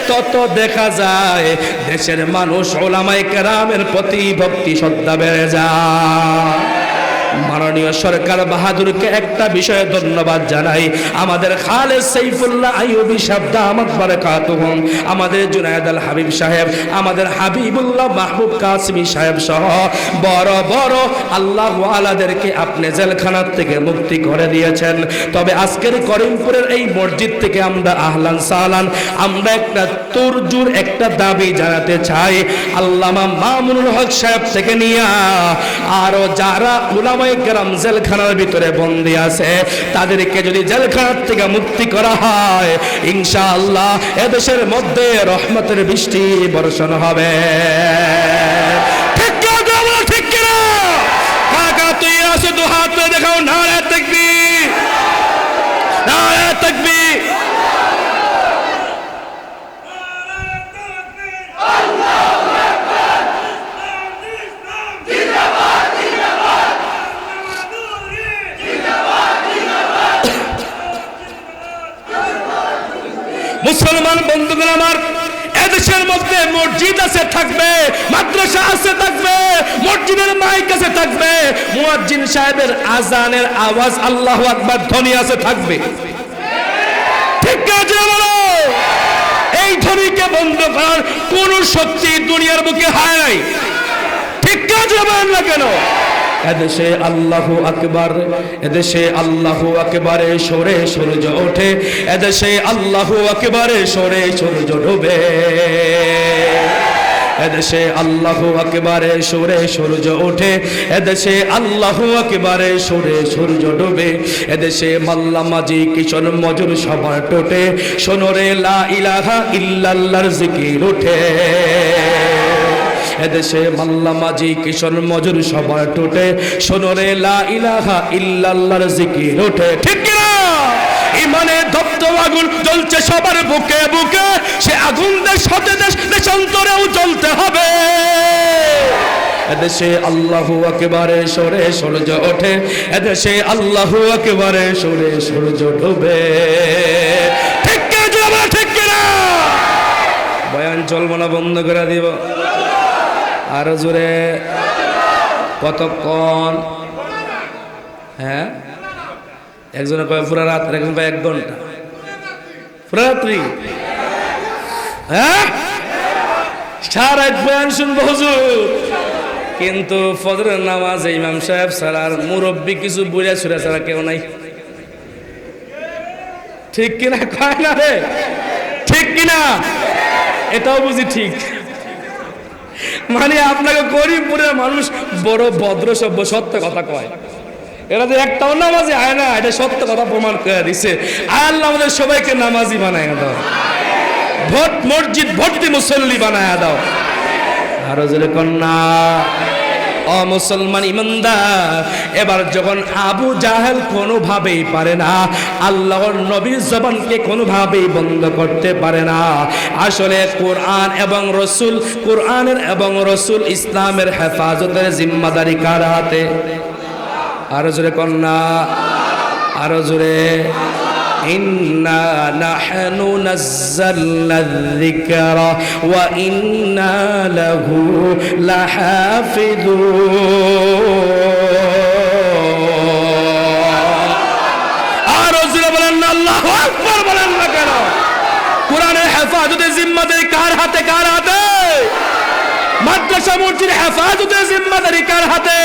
তত দেখা যায় দেশের মানুষ উলামায়ে কেরামের প্রতি ভক্তি শ্রদ্ধা বেড়ে যায়। মাননীয় সরকার বাহাদুরকে একটা বিষয়ে ধন্যবাদ জানাই। আমাদের খালেদ সাইফুল্লাহ আইয়ুবী সাহেব দামাত বারাকাতুহুম, আমাদের জুনায়েদ আল হাবিব সাহেব, আমাদের হাবিবুল্লাহ মাহবুব কাসিমি সাহেব সহ বড় বড় আল্লাহ ওয়ালাদেরকে আপনি জেলখানার থেকে মুক্তি করে দিয়েছেন। তবে আজকের করিমপুরের এই মসজিদ থেকে আমরা আহলান সাহলান, আমরা একটা তুরজুর একটা দাবি জানাতে চাই। আল্লামা মামুনুল হক সাহেব থেকে নিয়ে আরো যারা উলামায়ে কেরাম জেলখানার ভিতরে বন্দী আছে তাদেরকে যদি জেলখানার থেকে মুক্তি করা হয় ইনশাআল্লাহ এদেশের মধ্যে রহমতের বৃষ্টি বর্ষণ হবে। ঠিক কিনা? ঠিক কিনা? কাকা তুই আসো, দু হাত তুলে দেখাও, নারে তাকবীর, নারে তাকবীর। মুসলমান বন্ধুগণ আমার, এদেশের মধ্যে মসজিদ আছে থাকবে, মাদ্রাসা আছে থাকবে, মসজিদের মাইক আছে থাকবে, মুয়াজ্জিন সাহেবের আজানের আওয়াজ আল্লাহু আকবার ধ্বনি আছে থাকবে। ঠিক আছে বলো, এই ধ্বনিকে বন্ধ করার কোন শক্তি দুনিয়ার বুকে হয় নাই। ঠিক আছে বলেন না কেন? এদেশে আল্লাহু আকবার, এদেশে আল্লাহু আকবারে সরে সূর্য ওঠে, এদেশে আল্লাহু আকবারে সরে সূর্য ডুবে, এদেশে আল্লাহু আকবারে সরে সূর্য ওঠে, এদেশে আল্লাহু আকবারে সরে সূর্য ডুবে, এদেশে মাল্লা মাঝি কিশোর মজুর সবার টোটে, শোনরে লা ইলাহা ইল্লাল্লাহর জিকির ওঠে, এদেশে মাল্লা মাঝি কিশোর মজুর সবার টোটে, শোনরে লা ইলাহা ইল্লাল্লাহর জিকির ওঠে। ঠিক কিনা? ইমানের দপ্ত আগুন জ্বলছে সবার বুকে বুকে, সে আগুন দেশ হতে দেশ দেশান্তরেও জ্বলতে হবে। এদেশে আল্লাহু আকবারে সরে সূর্য ওঠে, এদেশে আল্লাহু আকবারে সরে সূর্য ডুবে। ঠিক কিনা? ঠিক কিনা? বয়ান চলবো না, বন্ধ করে দিব। আরো জোরে, কতক্ষণ? হ্যাঁ, একজনে কয় পুরা রাত, একজন কয় 1 ঘন্টা। পুরা রাত্রি? হ্যাঁ, সারা রাত বয়ান শুনবো হুজুর, কিন্তু ফজরের নামাজ ইমাম সাহেব ছাড়া আর মুরব্বী কিছু বুড়া ছুড়া ছাড়া কেউ নাই। ঠিক কিনা? কয় না রে? ঠিক কিনা? এটাও বুঝি ঠিক। মানে আপনাকে করিমপুরের মানুষ বড় ভদ্র সভ্য, সত্য কথা কয়। এরা যে একটাও নামাজি আয় না, এটা সত্য কথা প্রমাণ করে দিচ্ছে। আল্লাহ আমাদের সবাইকে নামাজি বানায় দাও, মসজিদ ভর্তি মুসল্লি বানায় দাও। আরো জোরে কন্যা ও মুসলমান ইমানদার, এবার যখন আবু জাহেল কোনোভাবেই পারে না, আল্লাহর নবীর জবানকে কোনোভাবেই বন্ধ করতে পারে না। আসলে কোরআন এবং রসুল, কোরআনের এবং রসুল ইসলামের হেফাজতের জিম্মাদারি কার হাতে? আরো জোরে কন্যা, আরো জোরে। ইন্না নাহনু নাযালনা যিকরা ওয়া ইন্না লাহু লাহাফিযুন। হাতে? কার হাতে? মাদ্রাসা মসজিদ হেফাজতের জিম্মাদারি কার হাতে?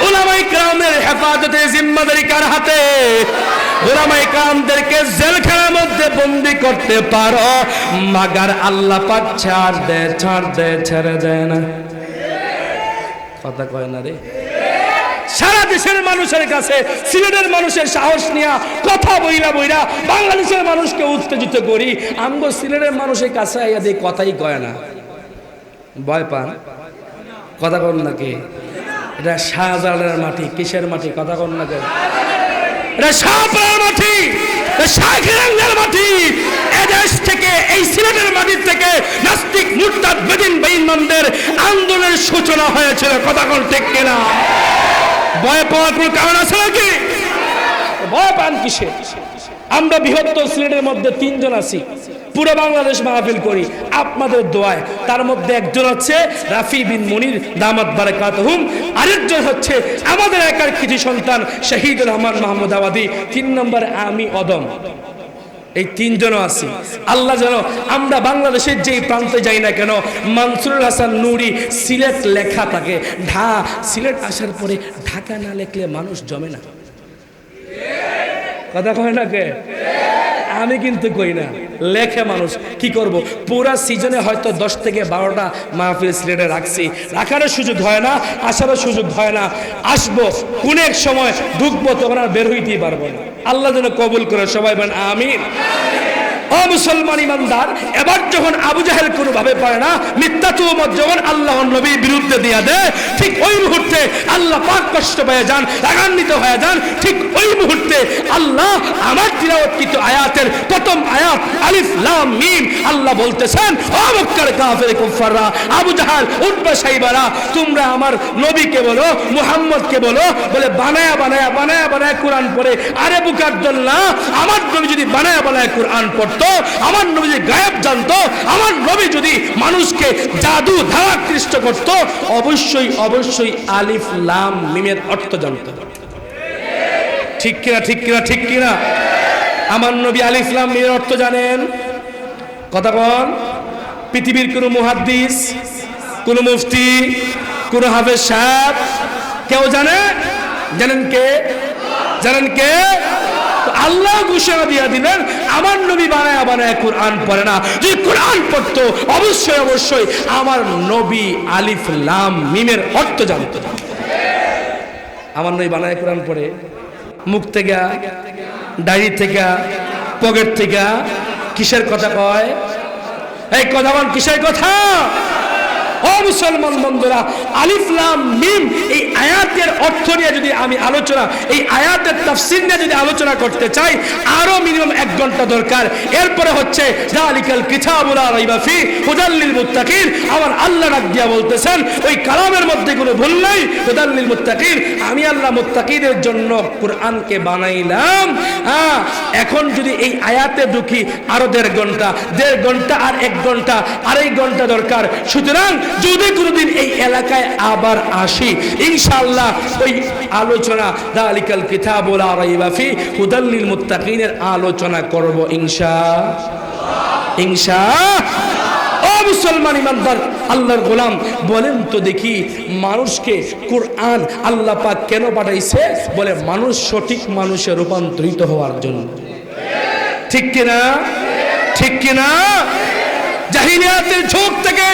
উলামায়ে কেরামের হেফাজতের জিম্মাদারি কার হাতে? উলামায়ে কেরামদেরকে জেলখানার মধ্যে বন্দী করতে পারো, মাগার আল্লাহ পাক ছাড় দে ছেড়ে দেয় না। কথা কয় না রে। সারা দেশের মানুষের কাছে সিলেটের মানুষের সাহস নিয়ে কথা বইরা বাংলাদেশের মানুষকে উত্তেজিত করি, আমগো সিলেটের মানুষের কাছে আইয়া দিয়ে কথাই কয় না, ভয় পান। কথা কন নাকি? এটা শাহজালালের মাটি। কিসের মাটি? কথা কন নাকি? এটা শাহপুরের মাটি, শাহগিরাঙ্গার মাটি। এদেশ থেকে, এই সিলেটের মাটির থেকে নাস্তিক মুরতাদ বেদিন বেঈমানদের আন্দোলনের সূচনা হয়েছিল। কথা কন ঠিক কিনা? ভয় পাওয়ার কোনো কারণ আছে নাকি? ভয় পান কিসে? আমরা বৃহত্তর সিলেটের মধ্যে 3 জন আছি, পুরো বাংলাদেশ মাহফিল করি আপনাদের দোয়ায়। তার মধ্যে একজন হচ্ছে রাফি বিন মনির দামাত বারাকাতুহুম, আরেকজন হচ্ছে আমাদের একার কৃতি সন্তান শহীদুর রহমান মাহমুদ আবাদী, 3 নম্বরে আমি অদম। এই 3 জন আছি। আল্লাহ যেন আমরা বাংলাদেশের যেই প্রান্তে যাই না কেন, মানসুরুল হাসান নুরি সিলেট লেখা থাকে। সিলেট আসার পরে ঢাকা না লেখলে মানুষ জমে না। কথা কয় না কে? আমি কিন্তু কই না, লেখে মানুষ। কি করব, পুরা সিজনে হয়তো 10 থেকে 12টা মাহফিল সিলেটে রাখারও সুযোগ হয় না, আসারও সুযোগ হয় না। আসবো কোন এক সময়, ঢুকবো, তখন আর বের হইতেই পারবো না। আল্লাহ যেন কবুল করে, সবাই বলেন আমিন। ও মুসলমান ইমানদার, এবার যখন আবু জাহেল কোনোভাবে পারে না, মিথ্যা তুহমত যখন আল্লাহর নবীর বিরুদ্ধে দিয়া দেয়, ঠিক ওই মুহূর্তে আল্লাহ পাক কষ্ট পেয়ে যান, রাগান্বিত হয়ে যান। ঠিক ওই মুহূর্তে আল্লাহ আমার তিলাওয়াতকৃত আয়াতের প্রথম আয়াত আলিফ লাম মিম, আল্লাহ বলতেছেন, ও মক্কার কাফের কুফাররা, আবু জাহেল, উতবা সাইবারা, তোমরা আমার নবীকে বলো, মুহাম্মদকে বলো, বলে বানায়া কোরআন পড়ে। আরে বুকার দল্লা, আমার নবী যদি বানায়া কোরআন পড়তো, আমার নবী যদি গায়েব জানতো, আমার নবী যদি মানুষকে জাদু ধারাকৃষ্ট করত, অবশ্যই আলিফ লাম মিমের অর্থ জানতো। ঠিক কিনা? আমার নবী আলিফ লাম মিমের অর্থ জানেন? কথা বল। পৃথিবীর কোন মুহাদ্দিস, কোন মুফতি, কোন হাফেজ সাহেব কেউ জানেন কে? আল্লাহ ঘোষণা দিয়ে দিলেন, আমার নবী বানায়া কোরআন পড়ে না। যদি কোরআন পড়তো, অবশ্যই আমার নবী আলিফ লাম মিমের অর্থ জানতো। আমার নবী বানায়া কোরআন পড়ে, মুখ থেকে, ডায়েরি থেকে, পকেট থেকে। কিসের কথা কয়? এই কথা বল, কিসের কথা? ও মুসলমান বন্ধুরা, আলিফ লাম মিম এই আয়াতের অর্থ নিয়ে যদি আমি এই আয়াতের তাফসীর নিয়ে যদি আলোচনা করতে চাই, আরো মিনিমাম 1 ঘন্টা দরকার। এরপরে হচ্ছে যালিকাল কিতাবু লা রাইবা ফি হুদাল লিল মুত্তাকিন। আমার আল্লাহ ডাক দিয়া বলতেছেন, ওই কালামের মধ্যে কোনো ভুল নাই, হুদাল লিল মুত্তাকিন। আমি আল্লাহ মুত্তাকিদের জন্য কোরআনকে বানাইলাম। এখন যদি এই আয়াতে ঢুকি, আরো 1.5 ঘন্টা আর 1 ঘন্টা, 2.5 ঘন্টা দরকার। সুতরাং যদি কোনদিন এই এলাকায় আবার আসি, ইনশাআল্লাহ ওই আলোচনা যালিকাল কিতাবু লা রাইবা ফি হুদাল লিল মুত্তাকিনের আলোচনা করব ইনশাআল্লাহ। ও মুসলমান ইমানদার, আল্লাহর গোলাম, বলেন তো দেখি, মানুষকে কোরআন আল্লাহ পাক কেন পাঠাইছে? বলে মানুষ সঠিক মানুষে রূপান্তরিত হওয়ার জন্য। ঠিক কিনা? জাহিলিয়াতের ঝোঁক থেকে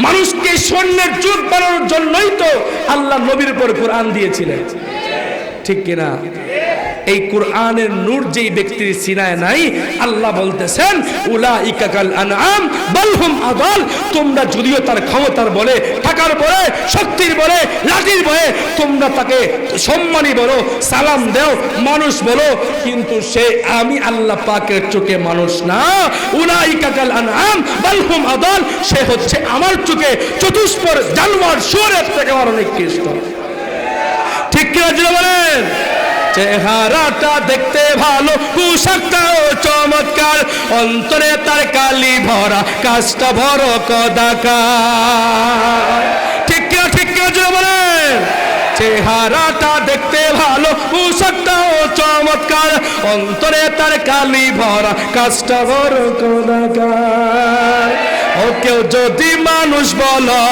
মানুষকে স্বর্ণের যুগ বানানোর জন্যই তো আল্লাহ নবীর উপর কোরআন দিয়েছিলেন। ঠিক কিনা? এই কোরআনের নূর যেই ব্যক্তির সিনায় নাই, আল্লাহ বলতেছেন, উলাইকা কাল আনআম বাল হুম আদাল। তোমরা যদিও তার ক্ষমতার বলে, টাকার বলে, শক্তির বলে, লাঠির বলে তোমরা তাকে সম্মানী বলো, সালাম দাও, মানুষ বলো, কিন্তু সে আমি আল্লাহ পাকের চোখে মানুষ না। উলাইকা কাল আনআম বাল হুম আদাল। সে হচ্ছে আমার চোখে চতুষ্পদ জানোয়ার, শুয়োরের থেকে অনেক কৃষ্ট। ঠিক কিনা বলেন? চেহারাটা দেখতে ভালো, পোশাকটাও চমৎকার, অন্তরে তার কালি ভরা, কাজটা বড় কদাকার। ঠিক কিনা বলেন? চেহারাটা দেখতে ভালো, পোশাকটাও চমৎকার, অন্তরে তার কালি ভরা, কাজটা বড় কদাকার। ওকেও যদি মানুষ বলো,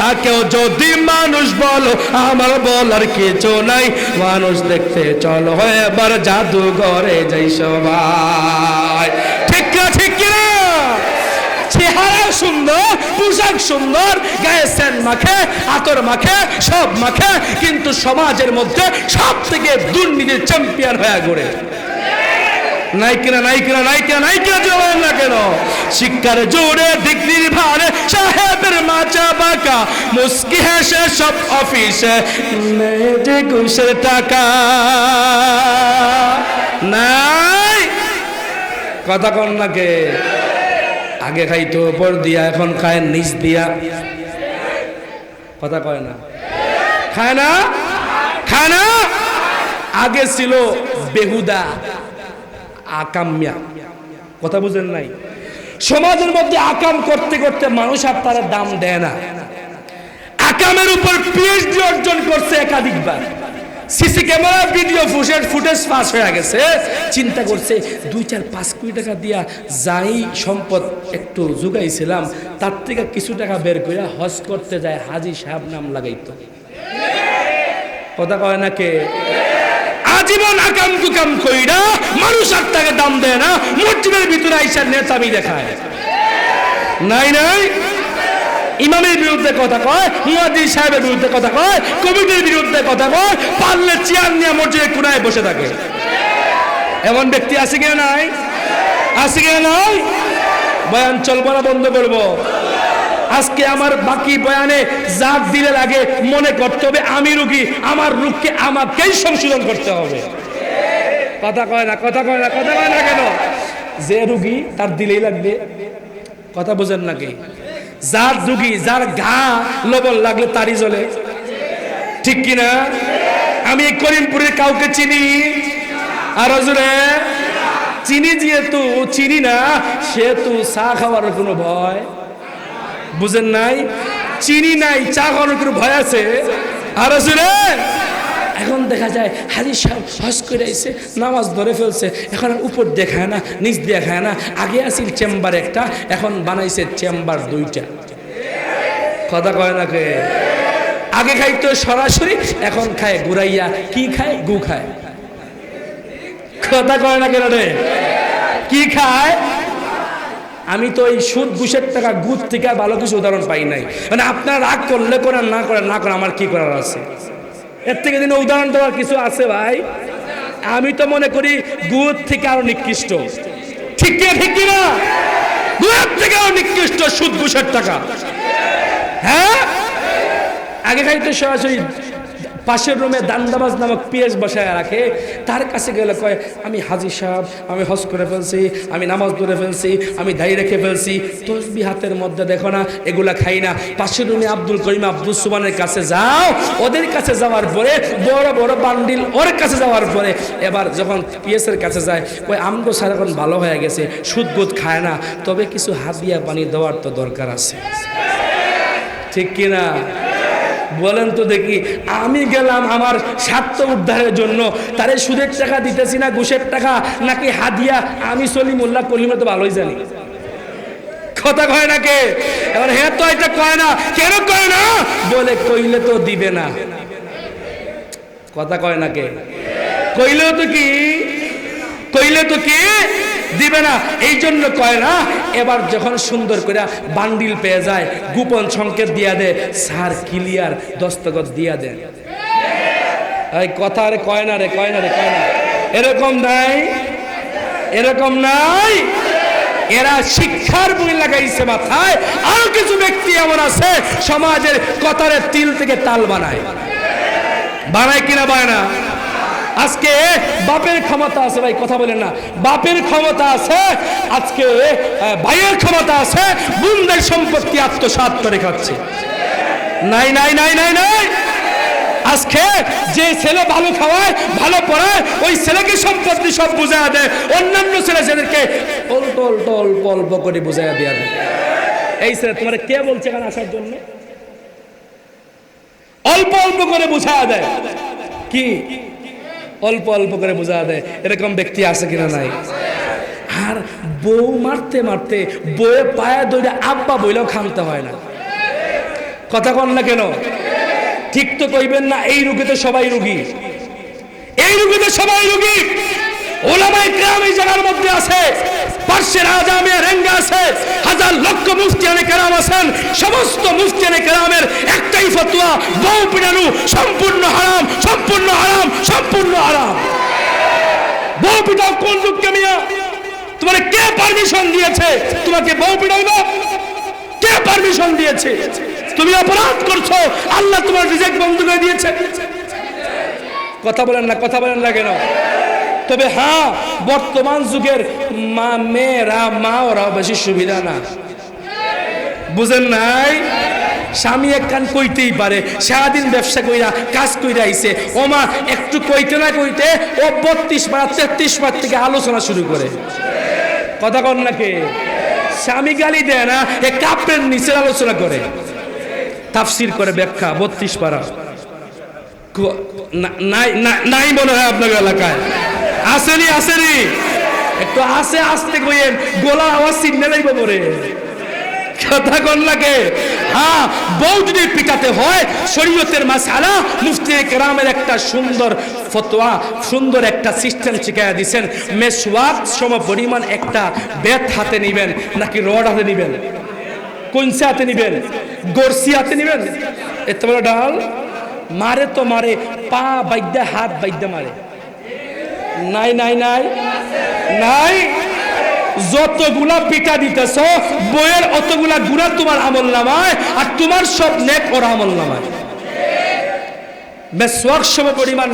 তাকেও যদি মানুষ বলো, আমার বলার কিছু নাই। মানুষ দেখতে চলো এবার জাদুঘরে যাই সবাই। ঠিক না ঠিক কিনা? চেহারা সুন্দর, পোশাক সুন্দর, গায়ে সেন্ট মাখে, আতর মাখে, সব মাখে, কিন্তু সমাজের মধ্যে সব থেকে দুর্নীতির চ্যাম্পিয়ন হয়ে ঘুরে। নাই কিনা, নাই কিনা, নাই কিনা, নাই কিনা জবাব না কেন? শিক্ষার জোরে ডিগ্রির ভারে সাহেবের মাচা বাঁকা, মুস্কি হেসে সব অফিসে যে ঘুষের টাকা নাই। কথা কন নাকে? আগে খাইতো উপর দিয়া, এখন খায় নিচ দিয়া। কথা কয় না? খায় না? খায় না? আগে ছিল বেহুদা আকাম্যা। কথা বুঝেন নাই? সমাজের মধ্যে আকাম করতে করতে মানুষ আর তার দাম দেয় না। আকামের উপর পিএইচডি অর্জন করছে একাধিকবার। CC camera video footage pass হয়ে গেছে। চিন্তা করছে 2-4-5 কোটি টাকা দিয়া যাই সম্পদ একটু জুগাইছিলাম, তার থেকে কিছু টাকা বের করে হজ করতে যায়, হাজি সাহেব নাম লাগাইতো। কথা কয় না কে? আজীবন আকাম কুকাম কইরা মানুষ আর তাকে দাম দেয় না। মসজিদের ভিতরে আইসা নেতামি দেখায়। নাই নাই, ইমামের বিরুদ্ধে কথা কয়, মুয়াজ্জিন সাহেবের বিরুদ্ধে কথা কয়, কমিটির বিরুদ্ধে কথা কয়, পারলে চেয়ার নিয়ে মসজিদের কোনায় বসে থাকে। এমন ব্যক্তি আছে কিনা নাই? আছে কিনা নাই? বয়ান চলবো না বন্ধ করবো? আজকে আমার বাকি বয়ানে জাত দিলে লাগে মনে করতে হবে আমি রুগী, আমার রোগকে আমাকেই সংশোধন করতে হবে। কথা কয় না, কথা কয় না, কথা কয় না কেন? যে রুগী তার দিলেই লাগবে। কথা বোঝেন নাকি? যার রুগী, যার ঘা লবণ লাগলে তারই জ্বলে। ঠিক কিনা? আমি করিমপুরের কাউকে চিনি? আর হুজুরে চিনি, যেহেতু চিনি না সেহেতু চা খাওয়ার কোনো ভয় বুঝেন নাই। চিনি নাই, চা খাওয়ানোর কোনো ভয় আছে? আর হুজুরে এখন দেখা যায় হাজি সাহেব হজ করে এসে নামাজ ধরে ফেলছে, এখন আর উপর দেখায় না, নিচ দেখায় না। আগে আসিল চেম্বার একটা, এখন বানাইছে চেম্বার 2টা। কথা কয় না কে? আগে খাইতো সরাসরি, এখন খায় ঘুরাইয়া। কি খায়? গু খায়। কথা কয় না কেন রে? কি খায়? আমি তো এই সুদ ঘুষের টাকা গুদ থেকে ভালো কিছু উদাহরণ পাই নাই। মানে আপনার রাগ করলে করেন, না করেন না করেন, আমার কি করার আছে? এর থেকে দিনে উদাহরণ দেওয়ার কিছু আছে ভাই? আমি তো মনে করি গুদ থেকে আরো নিকৃষ্ট। ঠিক কি ঠিক কিনা? গুদ থেকে আরো নিকৃষ্ট সুদ ঘুষের টাকা। হ্যাঁ, আগে খাইতে সরাসরি পাশের রুমে দান্দাবাজ নামক পিএস বসায় রাখে, তার কাছে গেলে কয় আমি হাজি সাহেব, আমি হজ করে ফেলছি, আমি নামাজ ধরে ফেলছি, আমি দাড়ি রেখে ফেলছি, তসবি হাতের মধ্যে দেখো না, এগুলা খাই না। পাশের রুমে আব্দুল করিম, আব্দুল সুবহানের কাছে যাও। ওদের কাছে যাওয়ার পরে বড় বড় বান্ডিল ওর কাছে যাওয়ার পরে এবার যখন পিএসের কাছে যায়, ওই আমগো স্যার এখন ভালো হয়ে গেছে, সুদ গুদ খায় না, তবে কিছু হাদিয়া পানি দেওয়ার তো দরকার আছে। ঠিক কিনা বলেন তো দেখি? আমি গেলাম আমার স্বার্থ উদ্ধারের জন্য, তারে সুদের টাকা দিতেছি না ঘুষের টাকা নাকি হাদিয়া, আমি সলিমুল্লাহ কলিমা তো ভালোই জানি। কথা কয় না কে? এবার হ্যাঁ তো এটা কয় না, কেন কয় না? বলে কইলে তো দিবে না। কথা কয় না কে? কইলেও তো কি, কইলে তো কি দিবে না, এই জন্য কয় না। এবার যখন সুন্দর করে বান্ডিল পেয়ে যায়, গোপন সংকেত দিয়া দে, স্যার ক্লিয়ার দস্তখত দিয়া দেন। এই কথা রে কয় না রে, কয় না রে, কয় না। এরকম নাই, এরকম নাই। এরা শিক্ষার বই লাগাইছে মাথায়। আরো কিছু ব্যক্তি এমন আছে সমাজের কথারে তিল থেকে তাল বানায়। বানায় কিনা বানায় না? আজকে বাপের ক্ষমতা আছে ভাই, কথা বলেন না। বাপের ক্ষমতা আছে, আজকে ভাইয়ের ক্ষমতা আছে, বোনদের সম্পত্তি আত্মসাৎ করে খাচ্ছে। নাই নাই নাই নাই নাই। আজকে যে ছেলে ভালো খাওয়ায়, ভালো পড়ায়, ওই ছেলেকে সম্পত্তি সব বুঝাইয়া দেয়, অন্যান্য ছেলে ছেলেদেরকে অল্প অল্প অল্প অল্প করে বুঝাইয়া দেয়া দেয়। এই ছেলে তোমার কে বলছে এখানে আসার জন্য? অল্প অল্প করে বুঝাইয়া দেয়। কি অল্প অল্প করে বোঝা দেয়? এরকম ব্যক্তি আছে কিনা নাই? আর বউ মারতে মারতে বউয়ে পায়ে ধরে আব্বা বইলেও খামতে হয় না। কথা কন না কেন? ঠিক তো কইবেন না? এই রোগে তো সবাই রোগী, এই রোগে তো সবাই রোগী। ওলামায়ে কেরাম এই জায়গার মধ্যে আছে, পার্শ্বের আজামে রেঙ্গে আছে, হাজার লক্ষ মুফতিয়ানে কেরাম আছেন। সমস্ত মুফতিয়ানে কেরামের একটাই ফতোয়া, বউ পিটানো সম্পূর্ণ হারাম, সম্পূর্ণ হারাম, সম্পূর্ণ হারাম। বউ পিটাও কোন যুগকে মিয়া? তোমার কে পারমিশন দিয়েছে তোমাকে বউ পিটাইবা? কে পারমিশন দিয়েছে? তুমি অপরাধ করছো, আল্লাহ তোমার রিজিক বন্ধ করে দিয়েছে। কথা বলেন না, কথা বলেন না কেন? তবে হ্যাঁ, বর্তমান যুগের মেয়েরা মা ওরাও বেশি সুবিধা না, বুঝেন নাই? স্বামী একখান কইতেই পারে, সারাদিন ব্যবসা কইরা কাজ কইরা আইছে, ও মা একটু কইতে না কইতে ও 32 মাস 33 মাস থেকে আলোচনা শুরু করে। কথা কন নাকি? স্বামী গালি দেয় না, এ কাপের নিচে আলোচনা করে, তাফসির করে, ব্যাখ্যা 32 পারা। নাই মনে হয় আপনার এলাকায়? আসেনি? আসেনি? একটু আসে আসতে কইেন, গোলা আওয়াজ চিন্তা লাগবে পরে। কথা কন লাগে? হ্যাঁ, বউ যদি পিটাতে হয় শরীয়তের মাসআলা মুফতি কেরামের একটা সুন্দর ফতোয়া, সুন্দর একটা সিস্টেম শিখাইয়া দিয়েছেন। মেসওয়াক সম পরিমাণ একটা বেত হাতে নিবেন নাকি রড হাতে নিবেন? কোনসে হাতে নিবেন? গরসি হাতে নিবেন? এত বড় ডাল মারে তো মারে, পা বাইদ্যা হাত বাইদ্যা মারে। নাই নাই নাই নাই, যতগুলা পিঠা দিতেছ বইয়ের অতগুলা গুণা তোমার আমল নামায়, আর তোমার সব নেক ওর আমল নামায়। মেসওয়াক সম পরিমাণ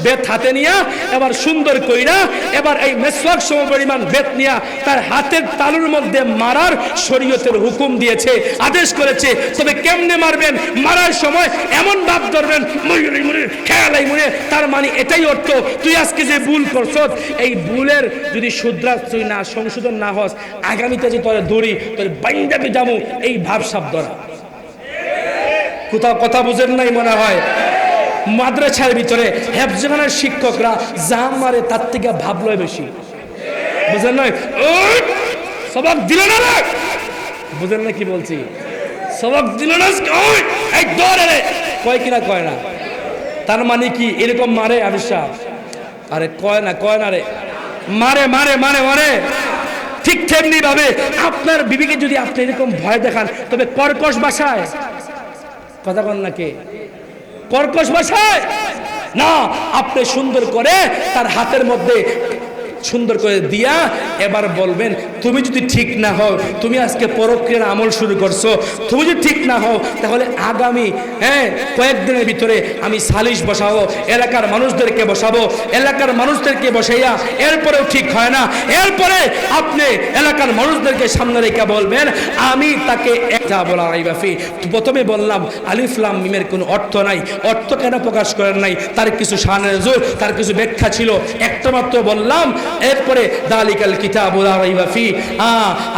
বেত হাতে নিয়া এবার সুন্দর কইরা, এবার এই মেসওয়াক সম পরিমাণ বেত নিয়া তার হাতের তালুর মধ্যে মারার শরীয়তের হুকুম দিয়েছে, আদেশ করেছে। তবে কেমনে মারবেন? মারার সময় এমন ভাব ধরবেন খেয়ালাই মনে, তার মানে এটাই অর্থ তুই আজকে যে ভুল করছ, এই ভুলের যদি শুধরা তুই না সংশোধন না হস, আগামীতে যে তোর দড়ি তোর বাইন্দাকে যাবো, এই ভাব সাব ধরা। কোথাও কথা বুঝেন নাই মনে হয়? মাদ্রাসার ভিতরে হেফজখানার শিক্ষকরা যা মারে তার থেকে ভাবলয় বেশি, বুঝেন নয়? সবক দিল না, বুঝেন না কি বলছি? সবক দিল না, এই দৌড়ে কয় কিনা কয় না, তার মানে কি এরকম মারে আবিষ্কার? আরে কয় না, কয় না রে, মারে মারে মারে মারে। ঠিক তেমনি ভাবে আপনার বিবিকে যদি আপনি এরকম ভয় দেখান, তবে কর্কশ ভাষায়, কথা কন নাকি? কর্কশ ভাষায় না, আপনি সুন্দর করে তার হাতের মধ্যে সুন্দর করে দিয়া এবার বলবেন, তুমি যদি ঠিক না হও, তুমি আজকে পরক্রিয়ার আমল শুরু করছো, তুমি যদি ঠিক না হও তাহলে আগামী কয়েকদিনের ভিতরে আমি সালিশ বসাবো, এলাকার মানুষদেরকে বসাবো, এলাকার মানুষদেরকে বসাইয়া এরপরেও ঠিক হয় না, এরপরে আপনি এলাকার মানুষদেরকে সামনে রেখে বলবেন আমি তাকে একটা বলা রাইবাফি। প্রথমে বললাম আলিফ লাম মিমের কোনো অর্থ নাই, অর্থ কেন প্রকাশ করেন নাই, তার কিছু শানের জোর, তার কিছু ব্যাখ্যা ছিল, একটা মাত্র বললাম। এরপরে দালিকাল কিতাবু লা রাইবা ফি,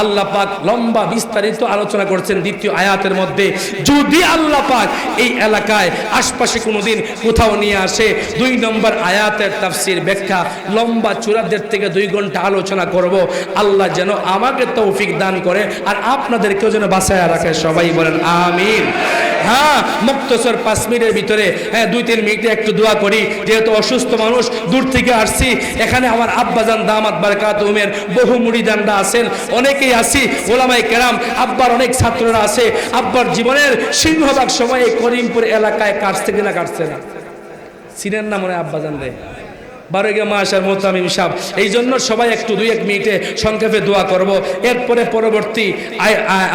আল্লাহ পাক লম্বা বিস্তারিত আলোচনা করছেন দ্বিতীয় আয়াতের মধ্যে। যদি আল্লাহ পাক এই এলাকায় আশপাশে কোনোদিন কোথাও নিয়ে আসে, 2 নম্বর আয়াতের তাফসীর ব্যাখ্যা লম্বা 1.5 থেকে 2 ঘন্টা আলোচনা করব। আল্লাহ যেন আমাকে তৌফিক দান করে আর আপনাদেরকেও যেন বাঁচায় রাখে, সবাই বলেন আমিন। হ্যাঁ, মুক্তসর 5 মিনিটের ভিতরে 2-3 মিনিটে একটু দোয়া করি, যেহেতু অসুস্থ মানুষ, দূর থেকে আসছি। এখানে আমার আব্বাজান দামাত বারাকাতুহুমের বহু মুরিদানরা আছেন, অনেকেই আছি, ওলামায়ে কেরাম, আব্বার অনেক ছাত্ররা আছে। আব্বার জীবনের সিংহভাগ সময় এই করিমপুর এলাকায় কাটছে কিনা কাটছে না, চিনেন না মনে আব্বাজান রে, 12 মাসের মোতামিম সাহেব। এই জন্য সবাই একটু 2-1 মিনিটে সংক্ষেপে দোয়া করব। এরপরে পরবর্তী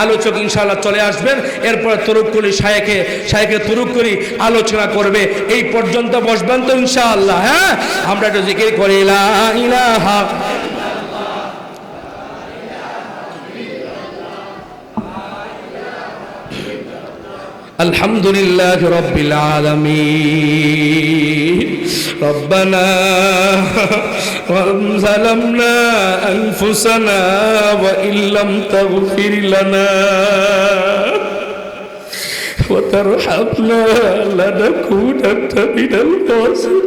আলোচক ইনশাআল্লাহ চলে আসবেন। এরপরে তরুকুলি শায়েখে তরুকুলি আলোচনা করবে। এই পর্যন্ত বসবেন তো ইনশাআল্লাহ? হ্যাঁ, আমরা একটু জিকির করি লা ইলাহা আলহামদুলিল্লাহ রাব্বিল আলামিন। রব্বানা যালামনা আনফুসানা ওয়া ইল্লাম তাগফির লানা ওয়া তারহামনা লানাকুনান্না মিনাল খাসিরিন।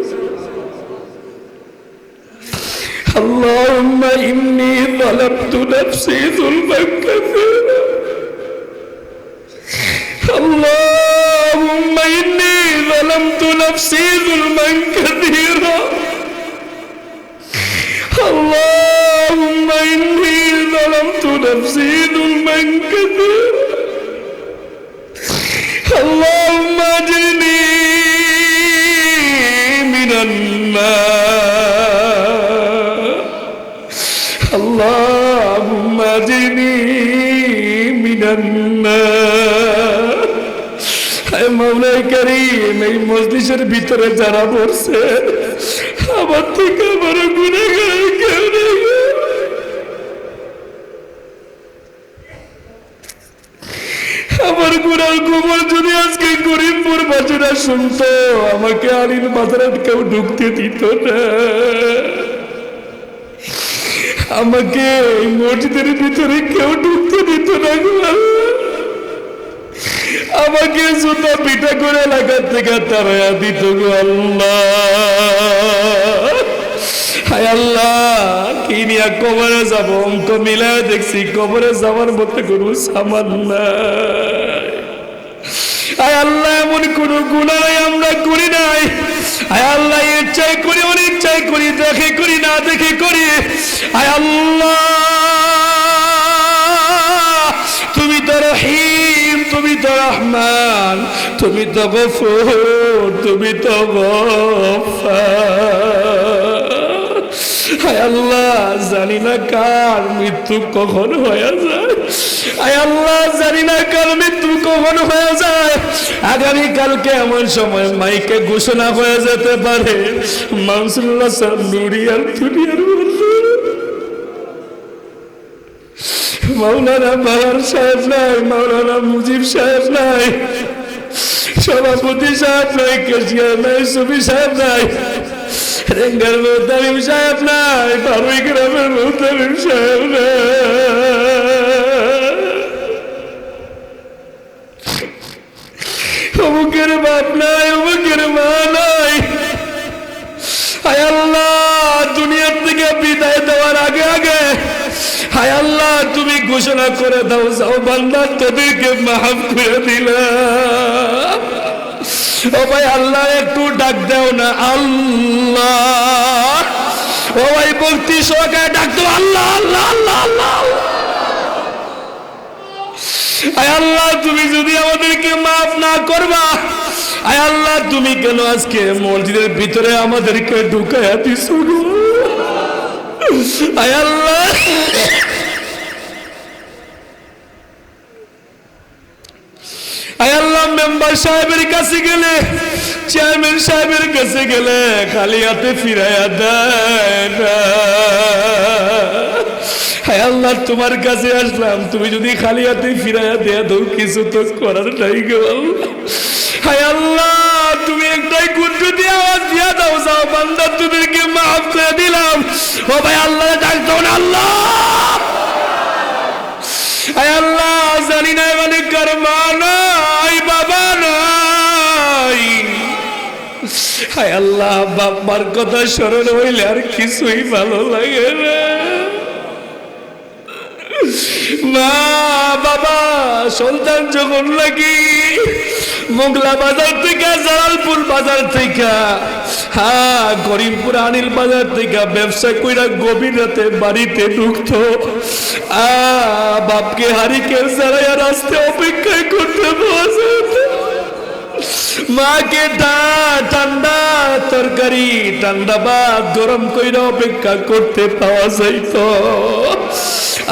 আল্লাহ اللهم إني ظلمت نفسي ظلما كثيرا اللهم إني ظلمت نفسي ظلما كثيرا اللهم إني ظلمت نفسي ظلما كثيرا اللهم أجرني من النار اللهم أجرني من النار মাওলাই কারীম এই মজলিসের ভিতরে যারা বসছে আমার থেকে বড় গুনাহগার কেউ নেই আমার গুনার খবর যদি আজকে গরিবপুর বাজারে শুনতো আমাকে আলীর বাজারে কেউ ঢুকতে দিত না আমাকে এই মসজিদের ভিতরে কেউ ঢুকতে দিত না গো আমাকে জুতা পিঠা করে এলাকার থেকে তারা দিত গো আল্লাহ হায় আল্লাহ কি নিয়ে কবরে যাব অঙ্ক মিলায় দেখছি কবরে যাওয়ার মতো কোনো সামান নাই হায় আল্লাহ এমন কোন গুনাহ নাই আমরা করি নাই হায় আল্লাহ ইচ্ছাই করি অনিচ্ছাই করি দেখে করি না দেখে করি হায় আল্লাহ তুমি তো রহিম তুমি তো রহমান তুমি তো গফুর তুমি তো গফফার হায় আল্লাহ জানি না কার মৃত্যু কখন হয়ে যায় হায় আল্লাহ জানি না কার মৃত্যু কখন হয়ে যায় আগামী কালকে এমন সময় মাইকে ঘোষণা হয়ে যেতে পারে মানসুরুল্লাহ স্যার নুরিয়ার দুনিয়ার মাওলানা বাহার সাহেব নাই মাওলানা মুজিব সাহেব নাই সভাপতি সাহেব নাই কেশিয়ার নাই সুবি সাহেব নাই রেঙ্গার মুহতামিম সাহেব নাই বারুই গ্রামের মুহতামিম সাহেব নাই অমুকের বাপ নাই অমুকের মা নাই হায় আল্লাহ দুনিয়ার থেকে বিদায় দেওয়ার আগে আগে হায় আল্লাহ তুমি ঘোষণা করে দাও যাও বান্দা তোদেরকে মাফ করে দিলাম ও ভাই আল্লাহ একটু ডাক দাও না আল্লাহ ও ভাই ভক্তি সহকারে ডাক দাও আল্লাহ আল্লাহ আল্লাহ আল্লাহ আয় আল্লাহ তুমি যদি আমাদেরকে মাফ না করবা আয় আল্লাহ তুমি কেন আজকে মসজিদের ভিতরে আমাদেরকে ঢুকাইয়া দিছো গো আয় আল্লাহ আয় আল্লাহ মেম্বার সাহেবের কাছে গেলে চেয়ারম্যান সাহেবের কাছে গেলে খালি হাতে ফিরাইয়া দেয় না হায় আল্লাহ তোমার কাছে আসলাম তুমি যদি খালি হাতে ফিরাইয়া দেয়া দাও কিছু তো করার নাই গো হায় আল্লাহ তুমি একটাই কুন্টু দিয়ে আওয়াজ দিয়া দাও যাও বান্দা তোদেরকে মাফ করে দিলাম ও ভাই আল্লাহ ডাকতো না আল্লাহ হায় আল্লাহ জানি না মানে কার মা নাই বাবা নাই হায় আল্লাহ বাপ মার কথা স্মরণ হইলে আর কিছুই ভালো লাগে না মা বাবা সন্তান যখন লাগি মোগলা বাজার থেকে জালালপুর বাজার থেকে হ্যাঁ করিমপুর আনিল বাজার থেকে ব্যবসা কইরা গভীর রাতে বাড়িতে ঢুকতো বাপকে হারিকেন ছাড়াইয়া রাস্তায় অপেক্ষা করতে বসে মাকে ঠান্ডা তরকারি ঠান্ডা ভাত গরম কইরা অপেক্ষা করতে পাওয়া যাইতো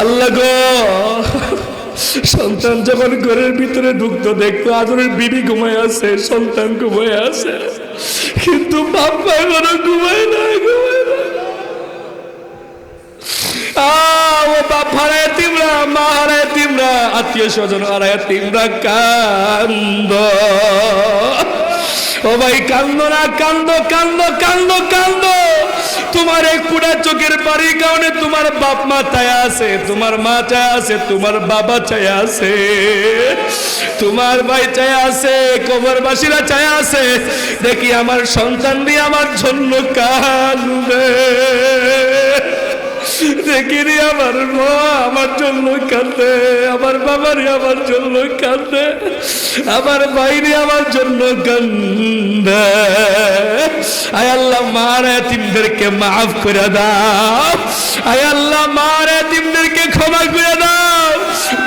আল্লাহ গো সন্তান যখন ঘরের ভিতরে ঢুকতো দেখতো আদরের বিবি ঘুমায় আছে সন্তান ঘুমায় আছে কিন্তু বাপ্পা এখনো ঘুমায় না ও বাপ হারায় তিমরা মা হারায় তিমরা আত্মীয় স্বজন হারায় তিমরা কান্দ ও ভাই কান্দো না কান্দো কান্দো কান্দো কান্দো তোমার এক পুরা চোখের পানির কারণে তোমার বাপ মা চায়া আছে তোমার মা চায়া আছে তোমার বাবা চায়া আছে তোমার ভাই চায়া আছে কবরবাসীরা চায়া আছে দেখি আমার সন্তান দিয়ে আমার জন্য কাঁদবে দেখিনি আমার মা আমার জন্য কাঁদে, আমার বাবারে আমার জন্য কাঁদে, আমার ভাইরে আমার জন্য কান্দে। আয় আল্লাহ মার এতিমদেরকে মাফ করে দাও, আয় আল্লাহ মার এতিমদেরকে ক্ষমা করে দাও,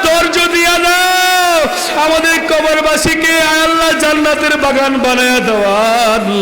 ধৈর্য দিয়া দাও, আমাদের কবরবাসীকে আয় আল্লাহ জান্নাতের বাগান বানায়া দাও।